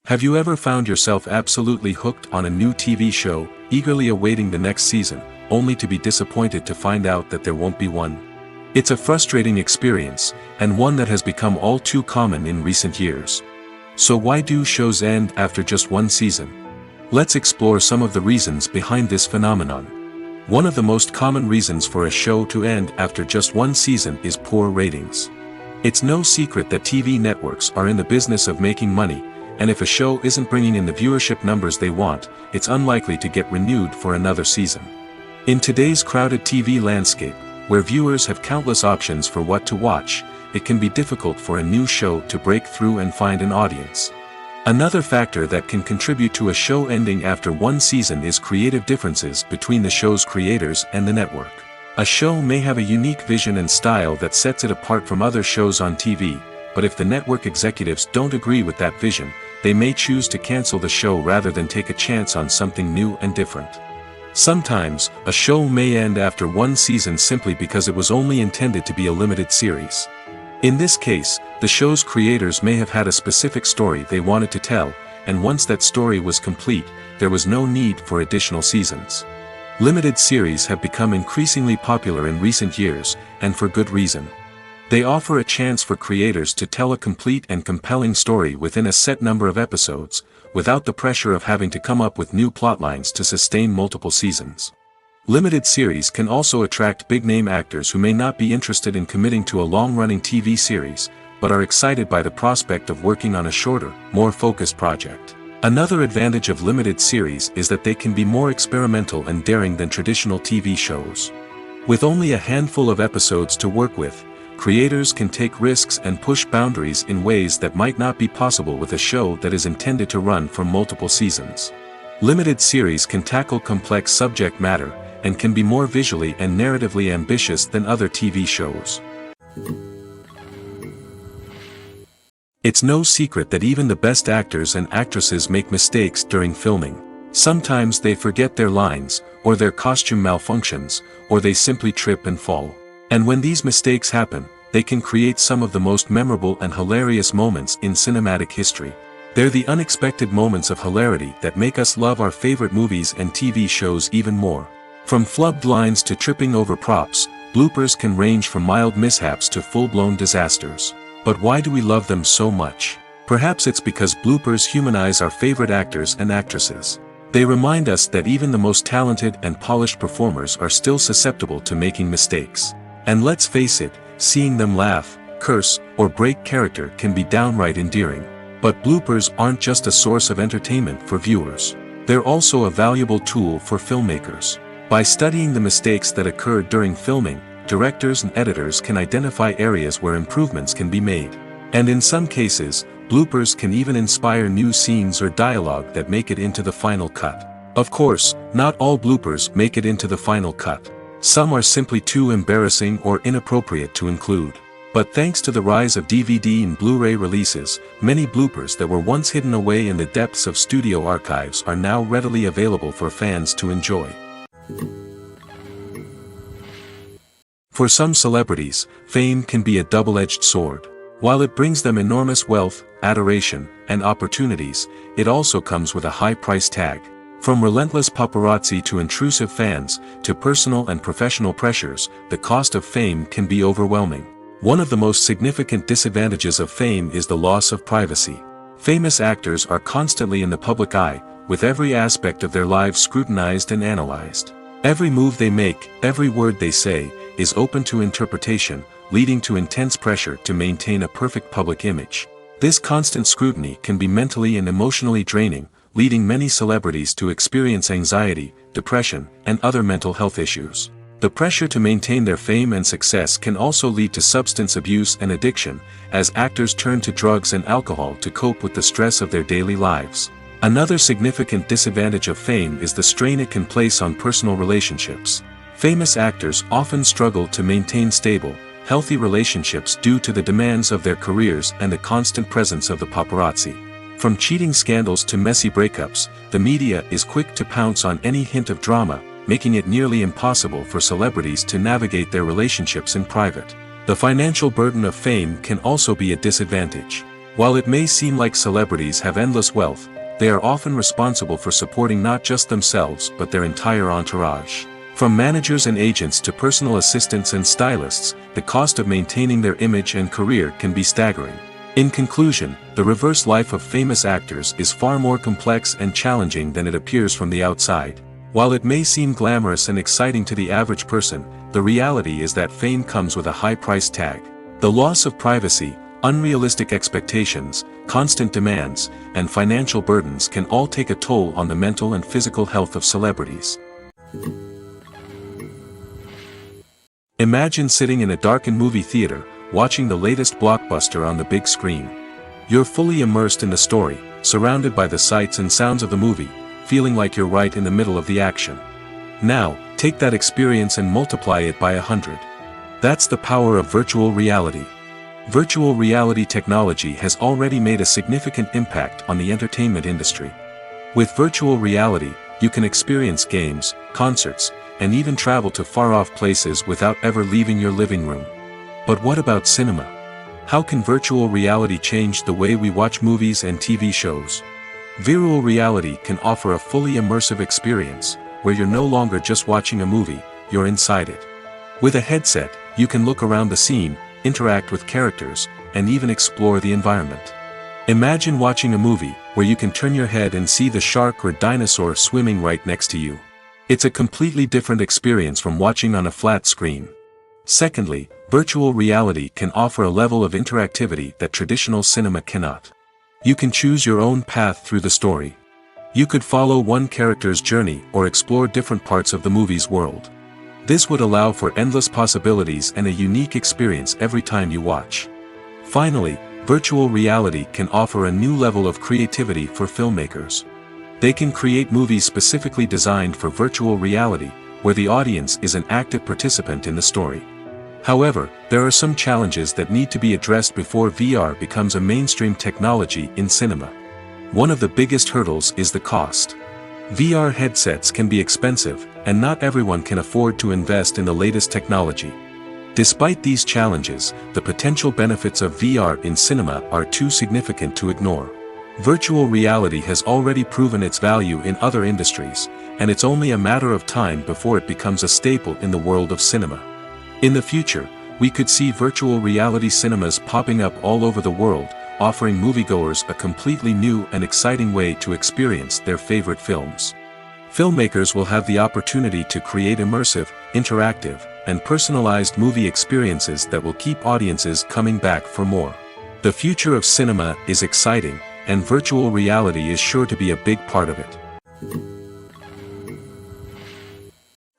Have you ever found yourself absolutely hooked on a new TV show, eagerly awaiting the next season, only to be disappointed to find out that there won't be one? It's a frustrating experience, and one that has become all too common in recent years. So why do shows end after just one season? Let's explore some of the reasons behind this phenomenon. One of the most common reasons for a show to end after just one season is poor ratings. It's no secret that TV networks are in the business of making money, and if a show isn't bringing in the viewership numbers they want, it's unlikely to get renewed for another season. In today's crowded TV landscape, where viewers have countless options for what to watch, it can be difficult for a new show to break through and find an audience. Another factor that can contribute to a show ending after one season is creative differences between the show's creators and the network. A show may have a unique vision and style that sets it apart from other shows on TV, but if the network executives don't agree with that vision, they may choose to cancel the show rather than take a chance on something new and different. Sometimes, a show may end after one season simply because it was only intended to be a limited series. In this case, the show's creators may have had a specific story they wanted to tell, and once that story was complete, there was no need for additional seasons. Limited series have become increasingly popular in recent years, and for good reason. They offer a chance for creators to tell a complete and compelling story within a set number of episodes, without the pressure of having to come up with new plotlines to sustain multiple seasons. Limited series can also attract big-name actors who may not be interested in committing to a long-running TV series, but are excited by the prospect of working on a shorter, more focused project. Another advantage of limited series is that they can be more experimental and daring than traditional TV shows. With only a handful of episodes to work with, creators can take risks and push boundaries in ways that might not be possible with a show that is intended to run for multiple seasons. Limited series can tackle complex subject matter, and can be more visually and narratively ambitious than other TV shows. It's no secret that even the best actors and actresses make mistakes during filming. Sometimes they forget their lines, or their costume malfunctions, or they simply trip and fall. And when these mistakes happen, they can create some of the most memorable and hilarious moments in cinematic history. They're the unexpected moments of hilarity that make us love our favorite movies and TV shows even more. From flubbed lines to tripping over props, bloopers can range from mild mishaps to full-blown disasters. But why do we love them so much? Perhaps it's because bloopers humanize our favorite actors and actresses. They remind us that even the most talented and polished performers are still susceptible to making mistakes. And let's face it, seeing them laugh, curse, or break character can be downright endearing. But bloopers aren't just a source of entertainment for viewers. They're also a valuable tool for filmmakers. By studying the mistakes that occurred during filming, directors and editors can identify areas where improvements can be made. And in some cases, bloopers can even inspire new scenes or dialogue that make it into the final cut. Of course, not all bloopers make it into the final cut. Some are simply too embarrassing or inappropriate to include. But thanks to the rise of DVD and Blu-ray releases, many bloopers that were once hidden away in the depths of studio archives are now readily available for fans to enjoy. For some celebrities, fame can be a double-edged sword. While it brings them enormous wealth, adoration, and opportunities, it also comes with a high price tag. From relentless paparazzi to intrusive fans, to personal and professional pressures, the cost of fame can be overwhelming. One of the most significant disadvantages of fame is the loss of privacy. Famous actors are constantly in the public eye, with every aspect of their lives scrutinized and analyzed. Every move they make, every word they say, is open to interpretation, leading to intense pressure to maintain a perfect public image. This constant scrutiny can be mentally and emotionally draining, leading many celebrities to experience anxiety, depression, and other mental health issues. The pressure to maintain their fame and success can also lead to substance abuse and addiction, as actors turn to drugs and alcohol to cope with the stress of their daily lives. Another significant disadvantage of fame is the strain it can place on personal relationships. Famous actors often struggle to maintain stable, healthy relationships due to the demands of their careers and the constant presence of the paparazzi. From cheating scandals to messy breakups, the media is quick to pounce on any hint of drama, making it nearly impossible for celebrities to navigate their relationships in private. The financial burden of fame can also be a disadvantage. While it may seem like celebrities have endless wealth, they are often responsible for supporting not just themselves but their entire entourage. From managers and agents to personal assistants and stylists, the cost of maintaining their image and career can be staggering. In conclusion, the reverse life of famous actors is far more complex and challenging than it appears from the outside. While it may seem glamorous and exciting to the average person, the reality is that fame comes with a high price tag. The loss of privacy, unrealistic expectations, constant demands, and financial burdens can all take a toll on the mental and physical health of celebrities. Imagine sitting in a darkened movie theater, watching the latest blockbuster on the big screen. You're fully immersed in the story, surrounded by the sights and sounds of the movie, feeling like you're right in the middle of the action. Now, take that experience and multiply it by 100. That's the power of virtual reality. Virtual reality technology has already made a significant impact on the entertainment industry. With virtual reality, you can experience games, concerts, and even travel to far-off places without ever leaving your living room. But what about cinema? How can virtual reality change the way we watch movies and TV shows? Virtual reality can offer a fully immersive experience, where you're no longer just watching a movie, you're inside it. With a headset, you can look around the scene, interact with characters, and even explore the environment. Imagine watching a movie, where you can turn your head and see the shark or dinosaur swimming right next to you. It's a completely different experience from watching on a flat screen. Secondly, virtual reality can offer a level of interactivity that traditional cinema cannot. You can choose your own path through the story. You could follow one character's journey or explore different parts of the movie's world. This would allow for endless possibilities and a unique experience every time you watch. Finally, virtual reality can offer a new level of creativity for filmmakers. They can create movies specifically designed for virtual reality, where the audience is an active participant in the story. However, there are some challenges that need to be addressed before VR becomes a mainstream technology in cinema. One of the biggest hurdles is the cost. VR headsets can be expensive, and not everyone can afford to invest in the latest technology. Despite these challenges, the potential benefits of VR in cinema are too significant to ignore. Virtual reality has already proven its value in other industries, and it's only a matter of time before it becomes a staple in the world of cinema. In the future, we could see virtual reality cinemas popping up all over the world, offering moviegoers a completely new and exciting way to experience their favorite films. Filmmakers will have the opportunity to create immersive, interactive, and personalized movie experiences that will keep audiences coming back for more. The future of cinema is exciting, and virtual reality is sure to be a big part of it.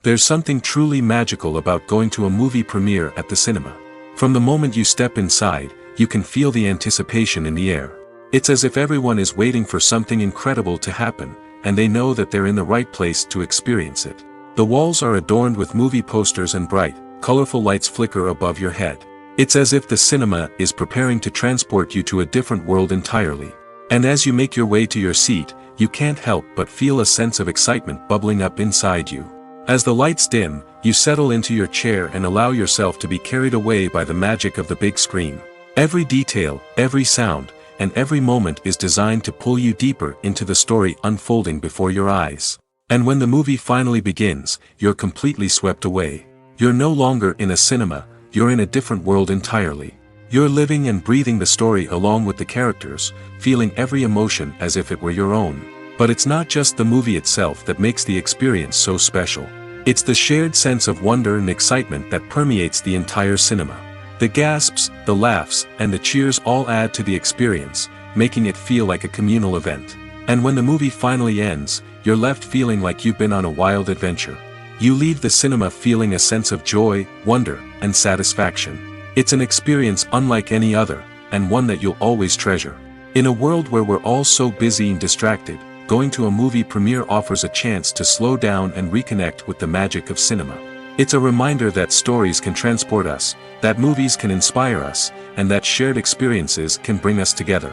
There's something truly magical about going to a movie premiere at the cinema. From the moment you step inside, you can feel the anticipation in the air. It's as if everyone is waiting for something incredible to happen, and they know that they're in the right place to experience it. The walls are adorned with movie posters and bright, colorful lights flicker above your head. It's as if the cinema is preparing to transport you to a different world entirely. And as you make your way to your seat, you can't help but feel a sense of excitement bubbling up inside you. As the lights dim, you settle into your chair and allow yourself to be carried away by the magic of the big screen. Every detail, every sound, and every moment is designed to pull you deeper into the story unfolding before your eyes. And when the movie finally begins, you're completely swept away. You're no longer in a cinema, you're in a different world entirely. You're living and breathing the story along with the characters, feeling every emotion as if it were your own. But it's not just the movie itself that makes the experience so special. It's the shared sense of wonder and excitement that permeates the entire cinema. The gasps, the laughs, and the cheers all add to the experience, making it feel like a communal event. And when the movie finally ends, you're left feeling like you've been on a wild adventure. You leave the cinema feeling a sense of joy, wonder, and satisfaction. It's an experience unlike any other, and one that you'll always treasure. In a world where we're all so busy and distracted, going to a movie premiere offers a chance to slow down and reconnect with the magic of cinema. It's a reminder that stories can transport us, that movies can inspire us, and that shared experiences can bring us together.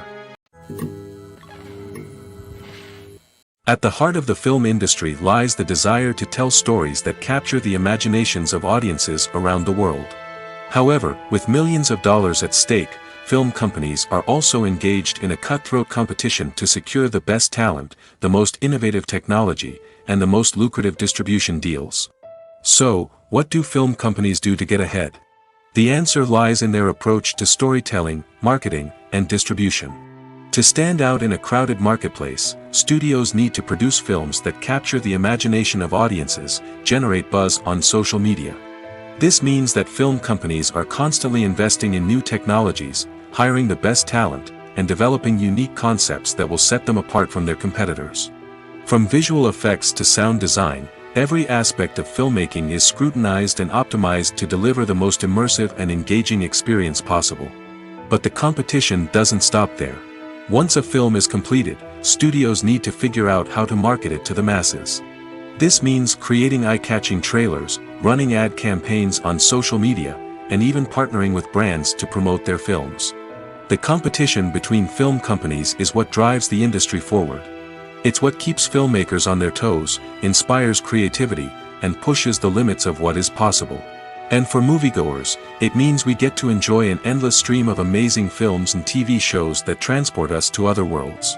At the heart of the film industry lies the desire to tell stories that capture the imaginations of audiences around the world. However, with millions of dollars at stake, film companies are also engaged in a cutthroat competition to secure the best talent, the most innovative technology, and the most lucrative distribution deals. So, what do film companies do to get ahead? The answer lies in their approach to storytelling, marketing, and distribution. To stand out in a crowded marketplace, studios need to produce films that capture the imagination of audiences, generate buzz on social media. This means that film companies are constantly investing in new technologies, hiring the best talent, and developing unique concepts that will set them apart from their competitors. From visual effects to sound design, every aspect of filmmaking is scrutinized and optimized to deliver the most immersive and engaging experience possible. But the competition doesn't stop there. Once a film is completed, studios need to figure out how to market it to the masses. This means creating eye-catching trailers, running ad campaigns on social media, and even partnering with brands to promote their films. The competition between film companies is what drives the industry forward. It's what keeps filmmakers on their toes, inspires creativity, and pushes the limits of what is possible. And for moviegoers, it means we get to enjoy an endless stream of amazing films and TV shows that transport us to other worlds.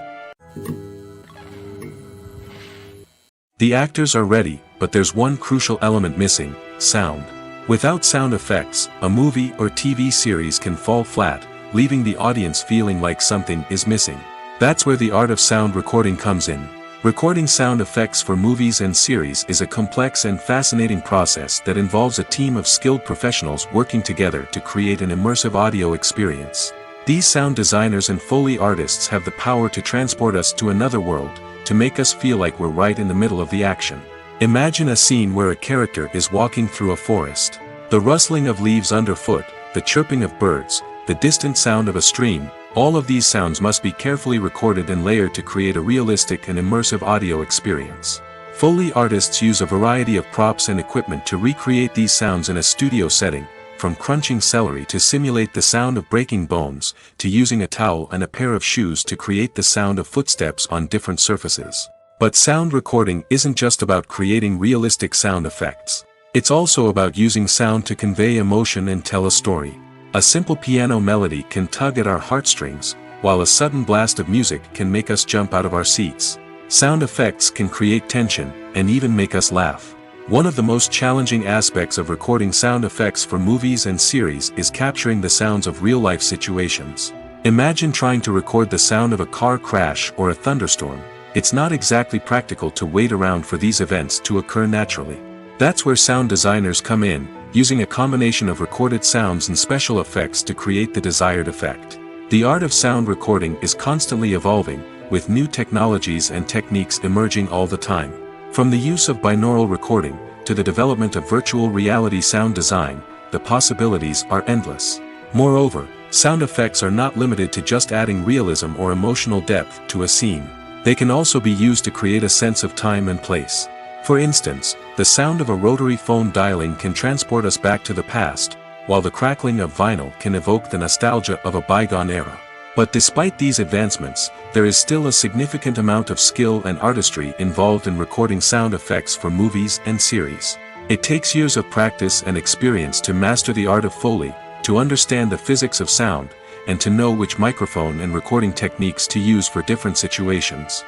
The actors are ready, but there's one crucial element missing: sound. Without sound effects, a movie or TV series can fall flat, leaving the audience feeling like something is missing. That's where the art of sound recording comes in. Recording sound effects for movies and series is a complex and fascinating process that involves a team of skilled professionals working together to create an immersive audio experience. These sound designers and Foley artists have the power to transport us to another world, to make us feel like we're right in the middle of the action. Imagine a scene where a character is walking through a forest. The rustling of leaves underfoot, the chirping of birds, the distant sound of a stream, all of these sounds must be carefully recorded and layered to create a realistic and immersive audio experience. Foley artists use a variety of props and equipment to recreate these sounds in a studio setting, from crunching celery to simulate the sound of breaking bones, to using a towel and a pair of shoes to create the sound of footsteps on different surfaces. But sound recording isn't just about creating realistic sound effects. It's also about using sound to convey emotion and tell a story. A simple piano melody can tug at our heartstrings, while a sudden blast of music can make us jump out of our seats. Sound effects can create tension, and even make us laugh. One of the most challenging aspects of recording sound effects for movies and series is capturing the sounds of real-life situations. Imagine trying to record the sound of a car crash or a thunderstorm. It's not exactly practical to wait around for these events to occur naturally. That's where sound designers come in, using a combination of recorded sounds and special effects to create the desired effect. The art of sound recording is constantly evolving, with new technologies and techniques emerging all the time. From the use of binaural recording, to the development of virtual reality sound design, the possibilities are endless. Moreover, sound effects are not limited to just adding realism or emotional depth to a scene. They can also be used to create a sense of time and place. For instance, the sound of a rotary phone dialing can transport us back to the past, while the crackling of vinyl can evoke the nostalgia of a bygone era. But despite these advancements, there is still a significant amount of skill and artistry involved in recording sound effects for movies and series. It takes years of practice and experience to master the art of Foley, to understand the physics of sound, and to know which microphone and recording techniques to use for different situations.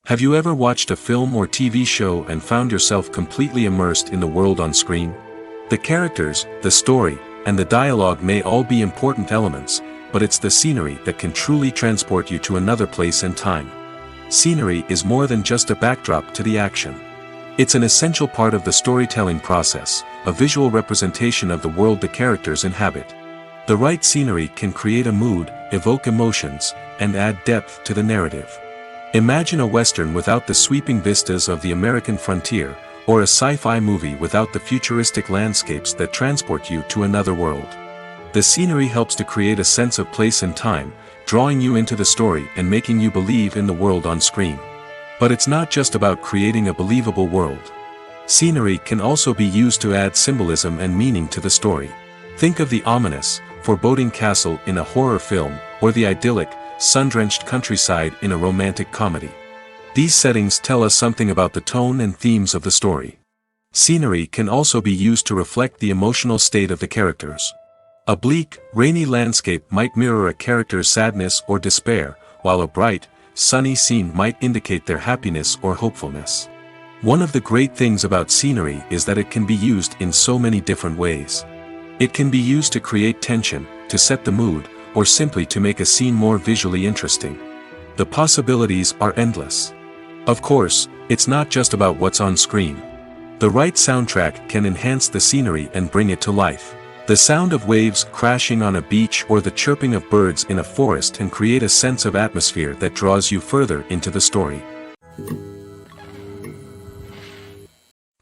Have you ever watched a film or TV show and found yourself completely immersed in the world on screen? The characters, the story, and the dialogue may all be important elements, but it's the scenery that can truly transport you to another place and time. Scenery is more than just a backdrop to the action. It's an essential part of the storytelling process, a visual representation of the world the characters inhabit. The right scenery can create a mood, evoke emotions, and add depth to the narrative. Imagine a Western without the sweeping vistas of the American frontier, or a sci-fi movie without the futuristic landscapes that transport you to another world. The scenery helps to create a sense of place and time, drawing you into the story and making you believe in the world on screen. But it's not just about creating a believable world. Scenery can also be used to add symbolism and meaning to the story. Think of the ominous, foreboding castle in a horror film, or the idyllic, sun-drenched countryside in a romantic comedy. These settings tell us something about the tone and themes of the story. Scenery can also be used to reflect the emotional state of the characters. A bleak, rainy landscape might mirror a character's sadness or despair, while a bright, sunny scene might indicate their happiness or hopefulness. One of the great things about scenery is that it can be used in so many different ways. It can be used to create tension, to set the mood, or simply to make a scene more visually interesting. The possibilities are endless. Of course, it's not just about what's on screen. The right soundtrack can enhance the scenery and bring it to life. The sound of waves crashing on a beach or the chirping of birds in a forest can create a sense of atmosphere that draws you further into the story.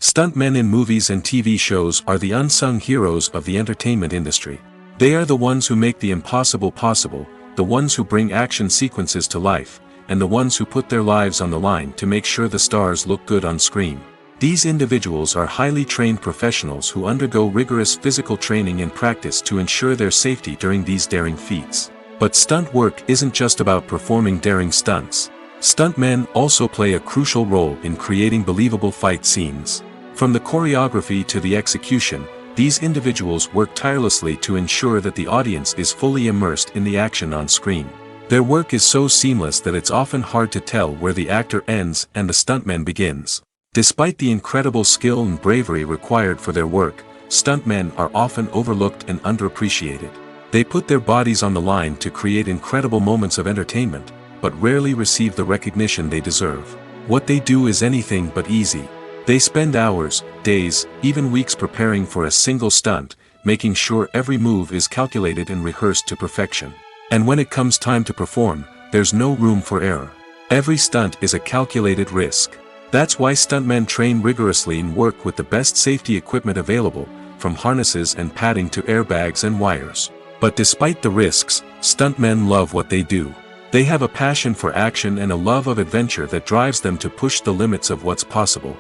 Stuntmen in movies and TV shows are the unsung heroes of the entertainment industry. They are the ones who make the impossible possible, the ones who bring action sequences to life, and the ones who put their lives on the line to make sure the stars look good on screen. These individuals are highly trained professionals who undergo rigorous physical training and practice to ensure their safety during these daring feats. But stunt work isn't just about performing daring stunts. Stuntmen also play a crucial role in creating believable fight scenes. From the choreography to the execution, these individuals work tirelessly to ensure that the audience is fully immersed in the action on screen. Their work is so seamless that it's often hard to tell where the actor ends and the stuntman begins. Despite the incredible skill and bravery required for their work, stuntmen are often overlooked and underappreciated. They put their bodies on the line to create incredible moments of entertainment, but rarely receive the recognition they deserve. What they do is anything but easy. They spend hours, days, even weeks preparing for a single stunt, making sure every move is calculated and rehearsed to perfection. And when it comes time to perform, there's no room for error. Every stunt is a calculated risk. That's why stuntmen train rigorously and work with the best safety equipment available, from harnesses and padding to airbags and wires. But despite the risks, stuntmen love what they do. They have a passion for action and a love of adventure that drives them to push the limits of what's possible.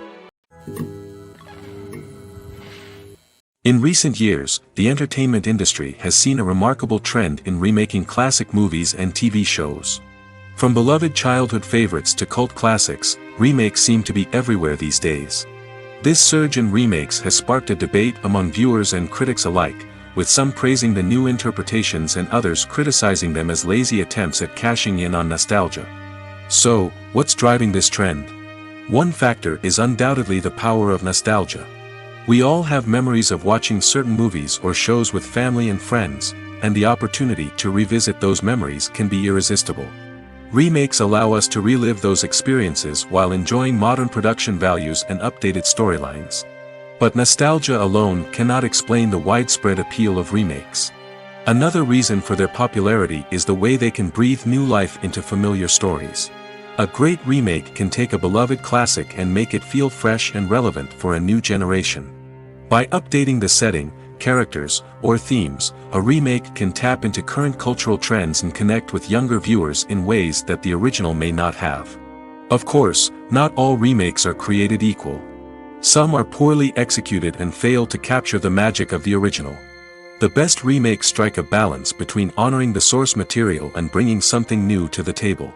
In recent years, the entertainment industry has seen a remarkable trend in remaking classic movies and TV shows. From beloved childhood favorites to cult classics, remakes seem to be everywhere these days. This surge in remakes has sparked a debate among viewers and critics alike, with some praising the new interpretations and others criticizing them as lazy attempts at cashing in on nostalgia. So, what's driving this trend? One factor is undoubtedly the power of nostalgia. We all have memories of watching certain movies or shows with family and friends, and the opportunity to revisit those memories can be irresistible. Remakes allow us to relive those experiences while enjoying modern production values and updated storylines. But nostalgia alone cannot explain the widespread appeal of remakes. Another reason for their popularity is the way they can breathe new life into familiar stories. A great remake can take a beloved classic and make it feel fresh and relevant for a new generation. By updating the setting, characters, or themes, a remake can tap into current cultural trends and connect with younger viewers in ways that the original may not have. Of course, not all remakes are created equal. Some are poorly executed and fail to capture the magic of the original. The best remakes strike a balance between honoring the source material and bringing something new to the table.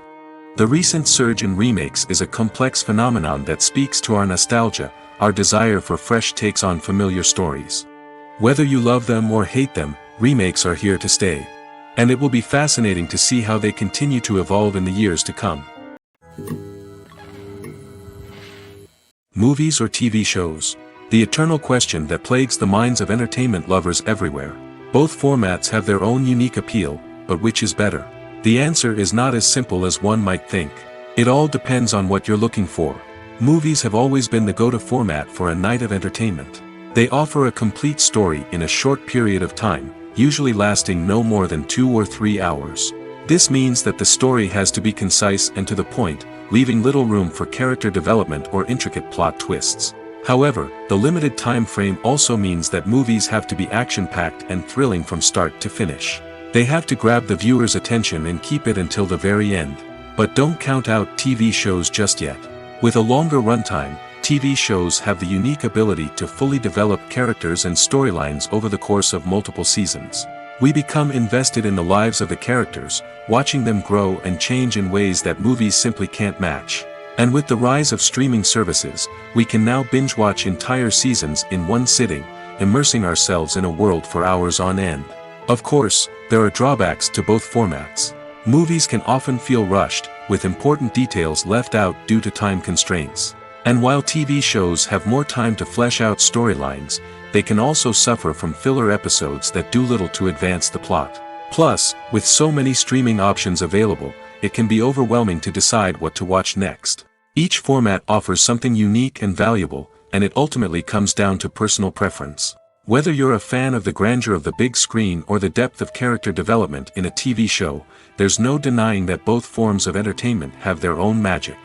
The recent surge in remakes is a complex phenomenon that speaks to our nostalgia, our desire for fresh takes on familiar stories. Whether you love them or hate them, remakes are here to stay. And it will be fascinating to see how they continue to evolve in the years to come. Movies or TV shows? The eternal question that plagues the minds of entertainment lovers everywhere. Both formats have their own unique appeal, but which is better? The answer is not as simple as one might think. It all depends on what you're looking for. Movies have always been the go-to format for a night of entertainment. They offer a complete story in a short period of time, usually lasting no more than 2 or 3 hours. This means that the story has to be concise and to the point, leaving little room for character development or intricate plot twists. However, the limited time frame also means that movies have to be action-packed and thrilling from start to finish. They have to grab the viewer's attention and keep it until the very end. But don't count out TV shows just yet. With a longer runtime, TV shows have the unique ability to fully develop characters and storylines over the course of multiple seasons. We become invested in the lives of the characters, watching them grow and change in ways that movies simply can't match. And with the rise of streaming services, we can now binge-watch entire seasons in one sitting, immersing ourselves in a world for hours on end. Of course, there are drawbacks to both formats. Movies can often feel rushed, with important details left out due to time constraints. And while TV shows have more time to flesh out storylines, they can also suffer from filler episodes that do little to advance the plot. Plus, with so many streaming options available, it can be overwhelming to decide what to watch next. Each format offers something unique and valuable, and it ultimately comes down to personal preference. Whether you're a fan of the grandeur of the big screen or the depth of character development in a TV show, there's no denying that both forms of entertainment have their own magic.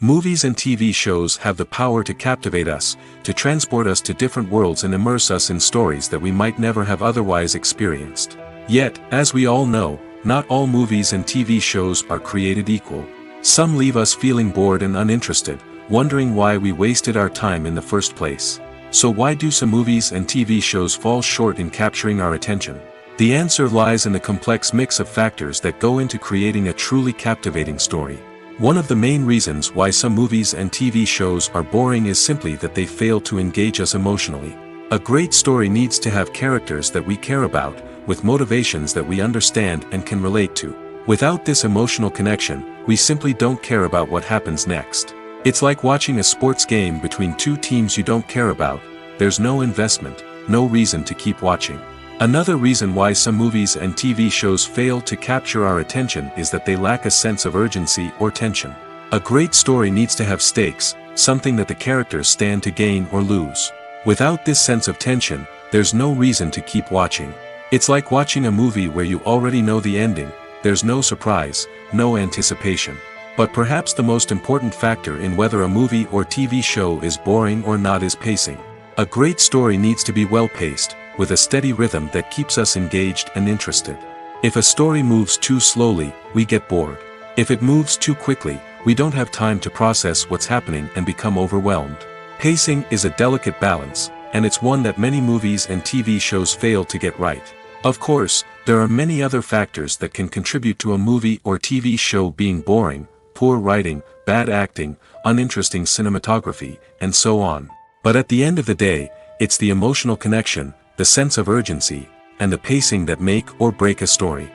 Movies and TV shows have the power to captivate us, to transport us to different worlds and immerse us in stories that we might never have otherwise experienced. Yet, as we all know, not all movies and TV shows are created equal. Some leave us feeling bored and uninterested, wondering why we wasted our time in the first place. So why do some movies and TV shows fall short in capturing our attention? The answer lies in the complex mix of factors that go into creating a truly captivating story. One of the main reasons why some movies and TV shows are boring is simply that they fail to engage us emotionally. A great story needs to have characters that we care about, with motivations that we understand and can relate to. Without this emotional connection, we simply don't care about what happens next. It's like watching a sports game between two teams you don't care about. There's no investment, no reason to keep watching. Another reason why some movies and TV shows fail to capture our attention is that they lack a sense of urgency or tension. A great story needs to have stakes, something that the characters stand to gain or lose. Without this sense of tension, there's no reason to keep watching. It's like watching a movie where you already know the ending. There's no surprise, no anticipation. But perhaps the most important factor in whether a movie or TV show is boring or not is pacing. A great story needs to be well-paced, with a steady rhythm that keeps us engaged and interested. If a story moves too slowly, we get bored. If it moves too quickly, we don't have time to process what's happening and become overwhelmed. Pacing is a delicate balance, and it's one that many movies and TV shows fail to get right. Of course, there are many other factors that can contribute to a movie or TV show being boring: poor writing, bad acting, uninteresting cinematography, and so on. But at the end of the day, it's the emotional connection, the sense of urgency, and the pacing that make or break a story.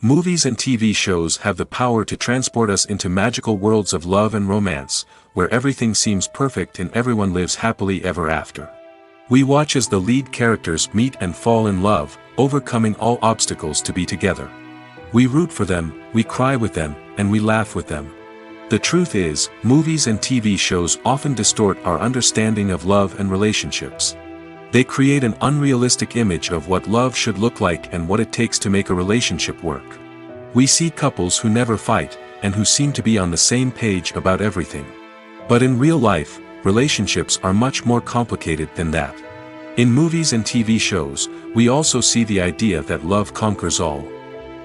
Movies and TV shows have the power to transport us into magical worlds of love and romance, where everything seems perfect and everyone lives happily ever after. We watch as the lead characters meet and fall in love, overcoming all obstacles to be together. We root for them, we cry with them, and we laugh with them. The truth is, movies and TV shows often distort our understanding of love and relationships. They create an unrealistic image of what love should look like and what it takes to make a relationship work. We see couples who never fight, and who seem to be on the same page about everything. But in real life, relationships are much more complicated than that. In movies and TV shows, we also see the idea that love conquers all.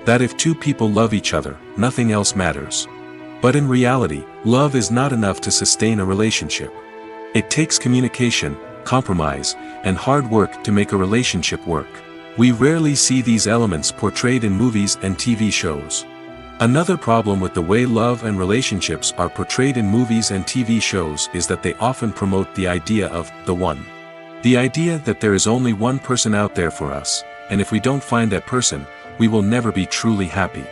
That if two people love each other, nothing else matters. But in reality, love is not enough to sustain a relationship. It takes communication, compromise, and hard work to make a relationship work. We rarely see these elements portrayed in movies and TV shows. Another problem with the way love and relationships are portrayed in movies and TV shows is that they often promote the idea of the one. The idea that there is only one person out there for us, and if we don't find that person, we will never be truly happy.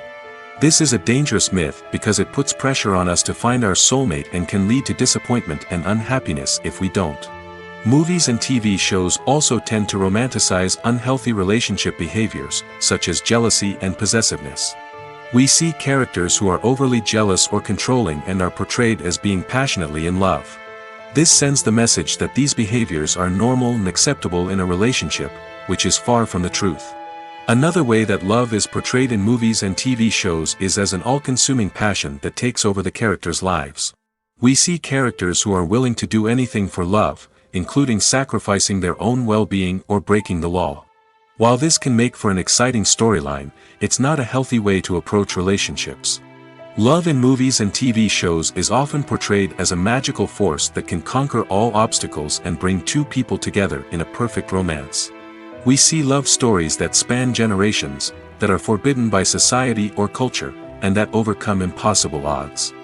This is a dangerous myth because it puts pressure on us to find our soulmate and can lead to disappointment and unhappiness if we don't. Movies and TV shows also tend to romanticize unhealthy relationship behaviors, such as jealousy and possessiveness. We see characters who are overly jealous or controlling and are portrayed as being passionately in love. This sends the message that these behaviors are normal and acceptable in a relationship, which is far from the truth. Another way that love is portrayed in movies and TV shows is as an all-consuming passion that takes over the characters' lives. We see characters who are willing to do anything for love, including sacrificing their own well-being or breaking the law. While this can make for an exciting storyline, it's not a healthy way to approach relationships. Love in movies and TV shows is often portrayed as a magical force that can conquer all obstacles and bring two people together in a perfect romance. We see love stories that span generations, that are forbidden by society or culture, and that overcome impossible odds.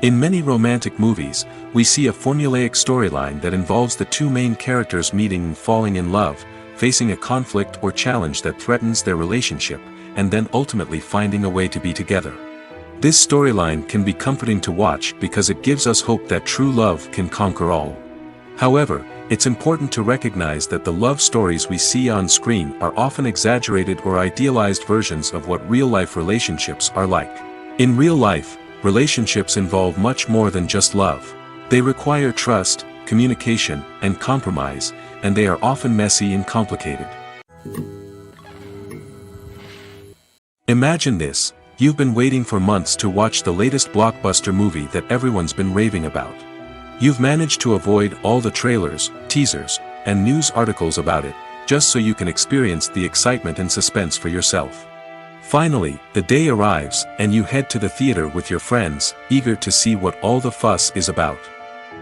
In many romantic movies, we see a formulaic storyline that involves the two main characters meeting and falling in love, facing a conflict or challenge that threatens their relationship, and then ultimately finding a way to be together. This storyline can be comforting to watch because it gives us hope that true love can conquer all. However, it's important to recognize that the love stories we see on screen are often exaggerated or idealized versions of what real-life relationships are like. In real life, relationships involve much more than just love. They require trust, communication, and compromise, and they are often messy and complicated. Imagine this: you've been waiting for months to watch the latest blockbuster movie that everyone's been raving about. You've managed to avoid all the trailers, teasers, and news articles about it, just so you can experience the excitement and suspense for yourself. Finally, the day arrives, and you head to the theater with your friends, eager to see what all the fuss is about.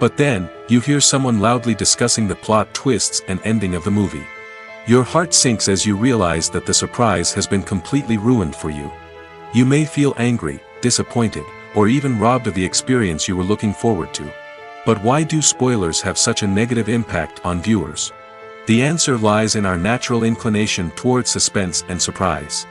But then, you hear someone loudly discussing the plot twists and ending of the movie. Your heart sinks as you realize that the surprise has been completely ruined for you. You may feel angry, disappointed, or even robbed of the experience you were looking forward to. But why do spoilers have such a negative impact on viewers? The answer lies in our natural inclination towards suspense and surprise.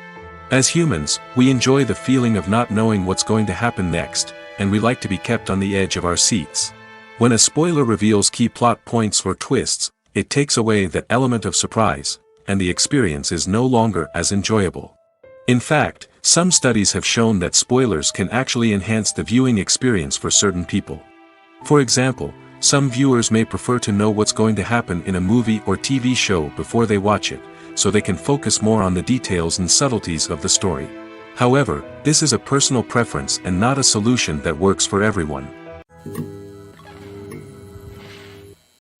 As humans, we enjoy the feeling of not knowing what's going to happen next, and we like to be kept on the edge of our seats. When a spoiler reveals key plot points or twists, it takes away that element of surprise, and the experience is no longer as enjoyable. In fact, some studies have shown that spoilers can actually enhance the viewing experience for certain people. For example, some viewers may prefer to know what's going to happen in a movie or TV show before they watch it, so they can focus more on the details and subtleties of the story. However, this is a personal preference and not a solution that works for everyone.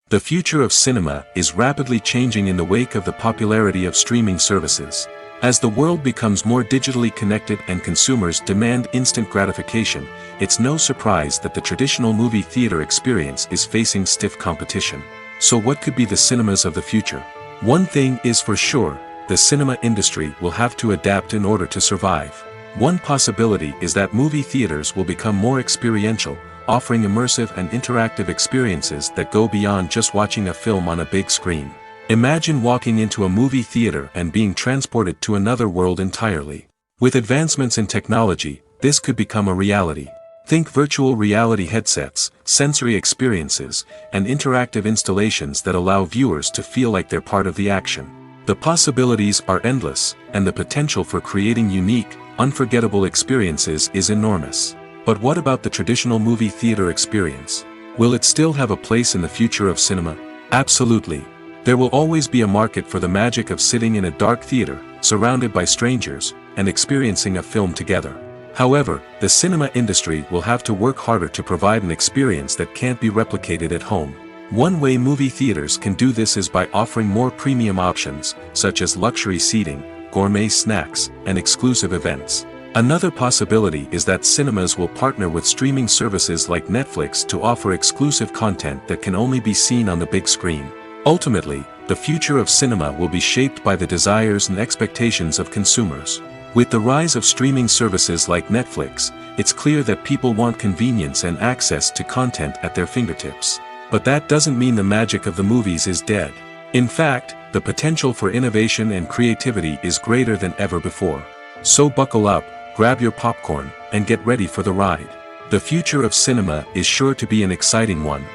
The future of cinema is rapidly changing in the wake of the popularity of streaming services. As the world becomes more digitally connected and consumers demand instant gratification, it's no surprise that the traditional movie theater experience is facing stiff competition. So what could be the cinemas of the future? One thing is for sure: the cinema industry will have to adapt in order to survive. One possibility is that movie theaters will become more experiential, offering immersive and interactive experiences that go beyond just watching a film on a big screen. Imagine walking into a movie theater and being transported to another world entirely. With advancements in technology, this could become a reality. Think virtual reality headsets, sensory experiences, and interactive installations that allow viewers to feel like they're part of the action. The possibilities are endless, and the potential for creating unique, unforgettable experiences is enormous. But what about the traditional movie theater experience? Will it still have a place in the future of cinema? Absolutely. There will always be a market for the magic of sitting in a dark theater, surrounded by strangers, and experiencing a film together. However, the cinema industry will have to work harder to provide an experience that can't be replicated at home. One way movie theaters can do this is by offering more premium options, such as luxury seating, gourmet snacks, and exclusive events. Another possibility is that cinemas will partner with streaming services like Netflix to offer exclusive content that can only be seen on the big screen. Ultimately, the future of cinema will be shaped by the desires and expectations of consumers. With the rise of streaming services like Netflix, it's clear that people want convenience and access to content at their fingertips. But that doesn't mean the magic of the movies is dead. In fact, the potential for innovation and creativity is greater than ever before. So buckle up, grab your popcorn, and get ready for the ride. The future of cinema is sure to be an exciting one.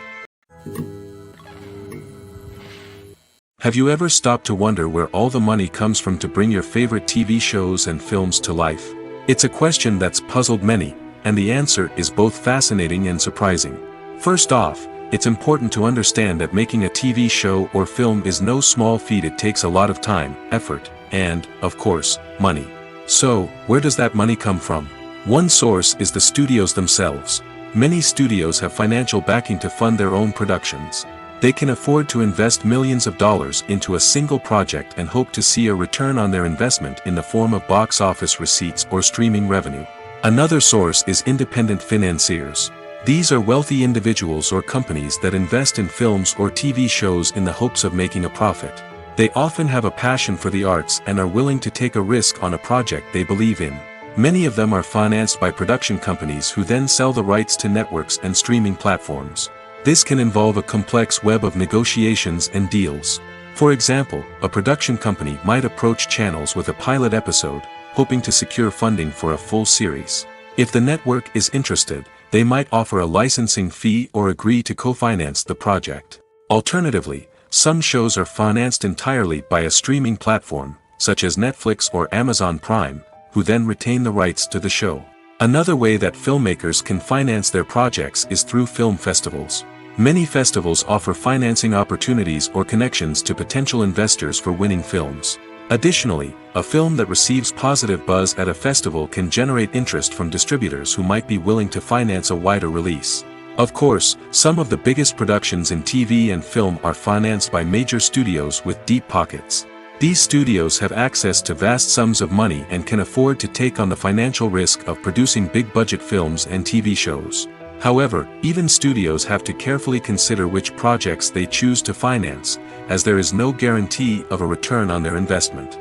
Have you ever stopped to wonder where all the money comes from to bring your favorite TV shows and films to life? It's a question that's puzzled many, and the answer is both fascinating and surprising. First off, it's important to understand that making a TV show or film is no small feat. It takes a lot of time, effort, and, of course, money. So, where does that money come from? One source is the studios themselves. Many studios have financial backing to fund their own productions. They can afford to invest millions of dollars into a single project and hope to see a return on their investment in the form of box office receipts or streaming revenue. Another source is independent financiers. These are wealthy individuals or companies that invest in films or TV shows in the hopes of making a profit. They often have a passion for the arts and are willing to take a risk on a project they believe in. Many of them are financed by production companies who then sell the rights to networks and streaming platforms. This can involve a complex web of negotiations and deals. For example, a production company might approach channels with a pilot episode, hoping to secure funding for a full series. If the network is interested, they might offer a licensing fee or agree to co-finance the project. Alternatively, some shows are financed entirely by a streaming platform, such as Netflix or Amazon Prime, who then retain the rights to the show. Another way that filmmakers can finance their projects is through film festivals. Many festivals offer financing opportunities or connections to potential investors for winning films. Additionally, a film that receives positive buzz at a festival can generate interest from distributors who might be willing to finance a wider release. Of course, some of the biggest productions in TV and film are financed by major studios with deep pockets. These studios have access to vast sums of money and can afford to take on the financial risk of producing big-budget films and TV shows. However, even studios have to carefully consider which projects they choose to finance, as there is no guarantee of a return on their investment.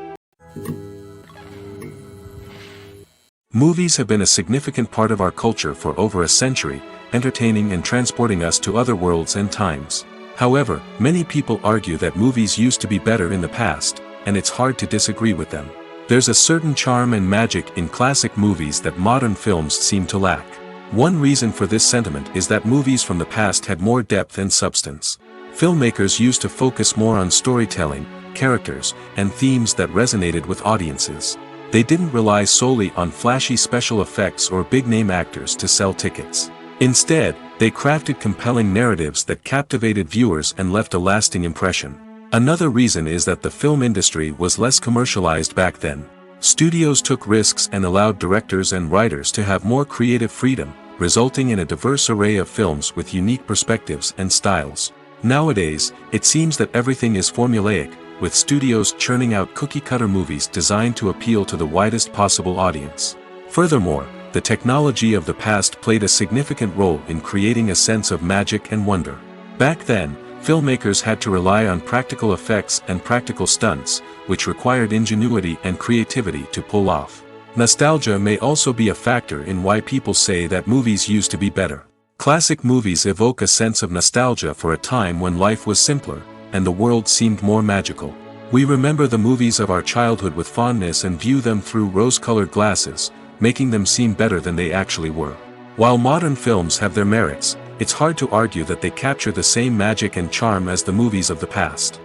Movies have been a significant part of our culture for over a century, entertaining and transporting us to other worlds and times. However, many people argue that movies used to be better in the past, and it's hard to disagree with them. There's a certain charm and magic in classic movies that modern films seem to lack. One reason for this sentiment is that movies from the past had more depth and substance. Filmmakers used to focus more on storytelling, characters, and themes that resonated with audiences. They didn't rely solely on flashy special effects or big-name actors to sell tickets. Instead, they crafted compelling narratives that captivated viewers and left a lasting impression. Another reason is that the film industry was less commercialized back then. Studios took risks and allowed directors and writers to have more creative freedom, resulting in a diverse array of films with unique perspectives and styles. Nowadays, it seems that everything is formulaic, with studios churning out cookie-cutter movies designed to appeal to the widest possible audience. Furthermore, the technology of the past played a significant role in creating a sense of magic and wonder. Back then, filmmakers had to rely on practical effects and practical stunts, which required ingenuity and creativity to pull off. Nostalgia may also be a factor in why people say that movies used to be better. Classic movies evoke a sense of nostalgia for a time when life was simpler, and the world seemed more magical. We remember the movies of our childhood with fondness and view them through rose-colored glasses, making them seem better than they actually were. While modern films have their merits, it's hard to argue that they capture the same magic and charm as the movies of the past.